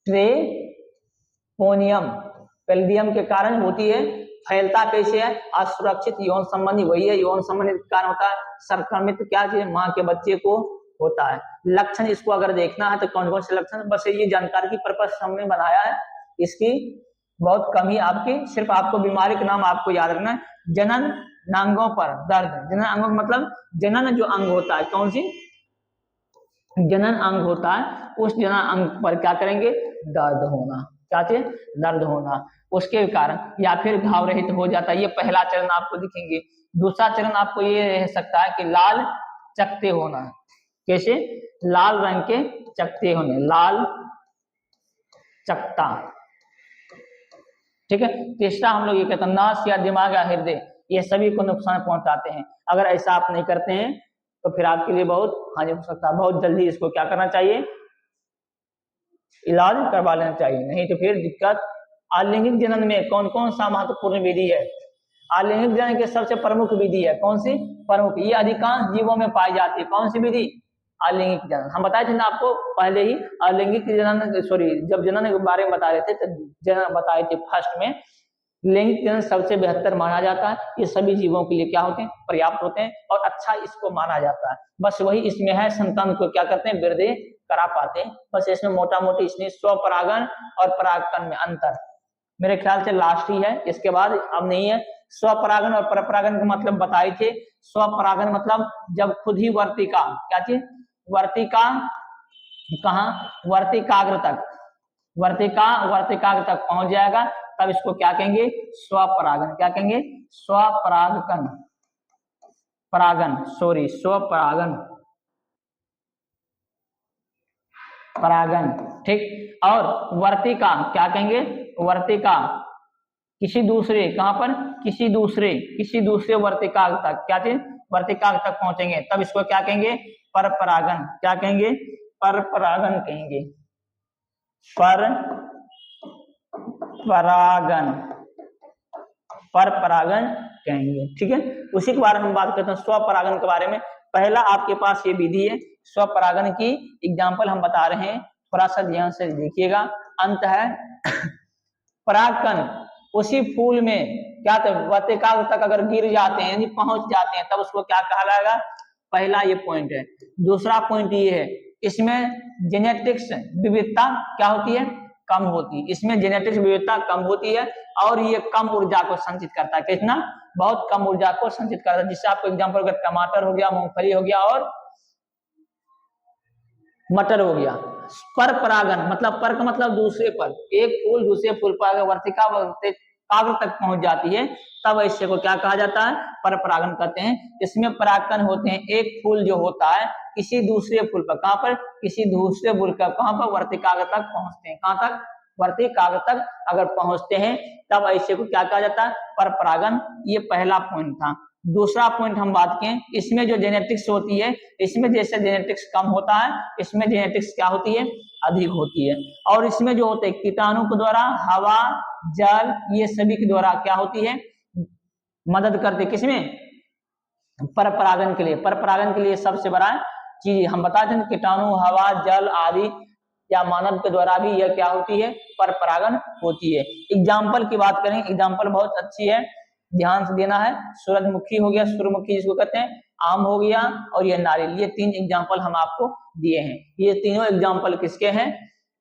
ट्रेपोनियम पेल्डियम के कारण होती है। फैलता कैसे है? असुरक्षित यौन संबंधी, वही है यौन संबंधी कारण होता है। संक्रमित क्या चीज? माँ के बच्चे को होता है। लक्षण इसको अगर देखना है तो कौन कौन से लक्षण, बस ये जानकारी की पर्पस से हमने बनाया है, इसकी बहुत कम ही आपकी, सिर्फ आपको बीमारी का नाम आपको याद रखना है। जनन नांगों पर दर्द, जनन अंगों मतलब जनन जो अंग होता है, कौन सी? जनन अंग होता है, उस जनन अंग पर क्या करेंगे? दर्द होना, क्या चीज? दर्द होना, उसके कारण, या फिर घाव रहित हो जाता है। ये पहला चरण आपको दिखेंगे। दूसरा चरण आपको ये रह सकता है कि लाल चकते होना। कैसे? लाल रंग के चकते होने, लाल चकता, ठीक है। तीसरा हम लोग ये कहते हैं नास या दिमाग या हृदय, ये सभी को नुकसान पहुंचाते हैं। अगर ऐसा आप नहीं करते हैं तो फिर आपके लिए बहुत हानि हो सकता है। बहुत जल्दी इसको क्या करना चाहिए? इलाज करवा लेना चाहिए, नहीं तो फिर दिक्कत। आलिंगिक जनन में कौन कौन सा महत्वपूर्ण विधि है? आलिंगिक जनन की सबसे प्रमुख विधि है कौन सी? प्रमुख, ये अधिकांश जीवों में पाई जाती है। कौन सी विधि? आलिंगिक जनन। हम बताए थे ना आपको पहले ही, आलिंगिक जनन, सॉरी, जब जनन के बारे में बता रहे थे तो जनन बताए थे फर्स्ट में। लैंगिक जनन सबसे बेहतर माना जाता है, ये सभी जीवों के लिए क्या होते हैं? पर्याप्त होते हैं और अच्छा इसको माना जाता है। बस वही इसमें है, संतान को क्या करते हैं? वृद्धि करा पाते हैं। बस इसमें मोटा मोटी इसमें स्वपरागन और परागकण में अंतर मेरे ख्याल से लास्ट ही है, इसके बाद अब नहीं है। स्वपरागन और परपरागन का मतलब बताए थे। स्वपरागन मतलब जब खुद ही वर्तिका, क्या चीज? वर्तिका कहाँ? वर्तिकाग्र तक, वर्तिकाग्र तक पहुंच जाएगा, तब इसको क्या कहेंगे? स्वपरागन। क्या कहेंगे? स्वपरागन, परागन, सॉरी, स्वपरागन, परागन, ठीक। और वर्तिका क्या कहेंगे? वर्तिका किसी दूसरे, कहां पर? किसी दूसरे वर्तिकाग्र तक, क्या चीज? वर्तिकाग्र तक पहुंचेंगे, तब इसको क्या कहेंगे? परपरागन। क्या कहेंगे? परपरागन कहेंगे, परपरागन कहेंगे, ठीक है। उसी के बारे में हम बात करते हैं, स्वपरागन के बारे में। पहला आपके पास ये विधि है स्वपरागन की, एग्जाम्पल हम बता रहे हैं, थोड़ा सा ध्यान से देखिएगा। अंत है परागकण उसी फूल में क्या वर्तिकाग्र तक अगर गिर जाते हैं, यानी पहुंच जाते हैं, तब उसको क्या कहलाएगा? पहला ये पॉइंट है। दूसरा पॉइंट ये है, इसमें जेनेटिक्स विविधता क्या होती है? कम होती है। इसमें जेनेटिक्स विविधता कम होती है और ये कम ऊर्जा को संचित करता है। कितना? बहुत कम ऊर्जा को संचित करता है। जिससे आपको एग्जाम्पल अगर टमाटर हो गया, मूंगफली हो गया और मटर हो गया। पर परागन मतलब, पर का मतलब दूसरे पर, एक फूल दूसरे फूल पर अगर वर्तिकाग्र तक पहुंच जाती है, तब ऐसे को क्या कहा जाता है? पर परागन कहते हैं। इसमें परागकण होते हैं, एक फूल जो होता है किसी दूसरे फूल पर, कहां पर? किसी दूसरे फूल का, कहां पर? वर्तिकाग्र तक पहुंचते हैं। कहां तक? वर्तिकाग्र तक अगर पहुंचते हैं, तब ऐसे को क्या कहा जाता है? पर परागन। ये पहला पॉइंट था। दूसरा पॉइंट हम बात करें, इसमें जो जेनेटिक्स होती है, इसमें जैसे जेनेटिक्स कम होता है, इसमें जेनेटिक्स क्या होती है? अधिक होती है। और इसमें जो होते हैं कीटाणु के द्वारा, हवा, जल, ये सभी के द्वारा क्या होती है? मदद करते। किसमें? पर परागन के लिए। पर परागन के लिए सबसे बड़ा चीज हम बताते हैं, कीटाणु, हवा, जल आदि या मानव के द्वारा भी यह क्या होती है? पर परागन होती है। एग्जाम्पल की बात करें, एग्जाम्पल बहुत अच्छी है, ध्यान से देना है। सूरजमुखी हो गया, सूर्यमुखी जिसको कहते हैं, आम हो गया और ये नारियल, ये 3 एग्जाम्पल हम आपको दिए हैं। ये तीनों एग्जाम्पल किसके हैं?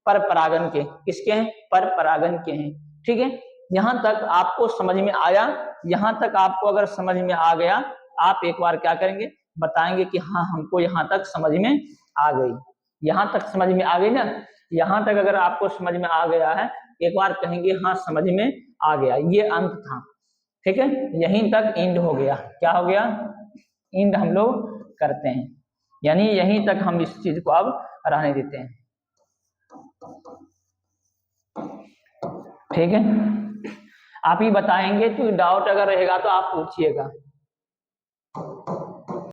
पर परागन के। किसके हैं? पर परागन के हैं। ठीक है, यहां तक आपको समझ में आया? यहां तक आपको अगर समझ में आ गया, आप एक बार क्या करेंगे, बताएंगे कि हाँ हमको यहां तक समझ में आ गई। यहां तक समझ में आ गई ना? यहां तक अगर आपको समझ में आ गया है, एक बार कहेंगे हाँ समझ में आ गया, ये अंत था। ठीक है, यहीं तक एंड हो गया। क्या हो गया? एंड हम लोग करते हैं, यानी यहीं तक हम इस चीज को अब रहने देते हैं। ठीक है, आप ही बताएंगे, तो डाउट अगर रहेगा तो आप पूछिएगा।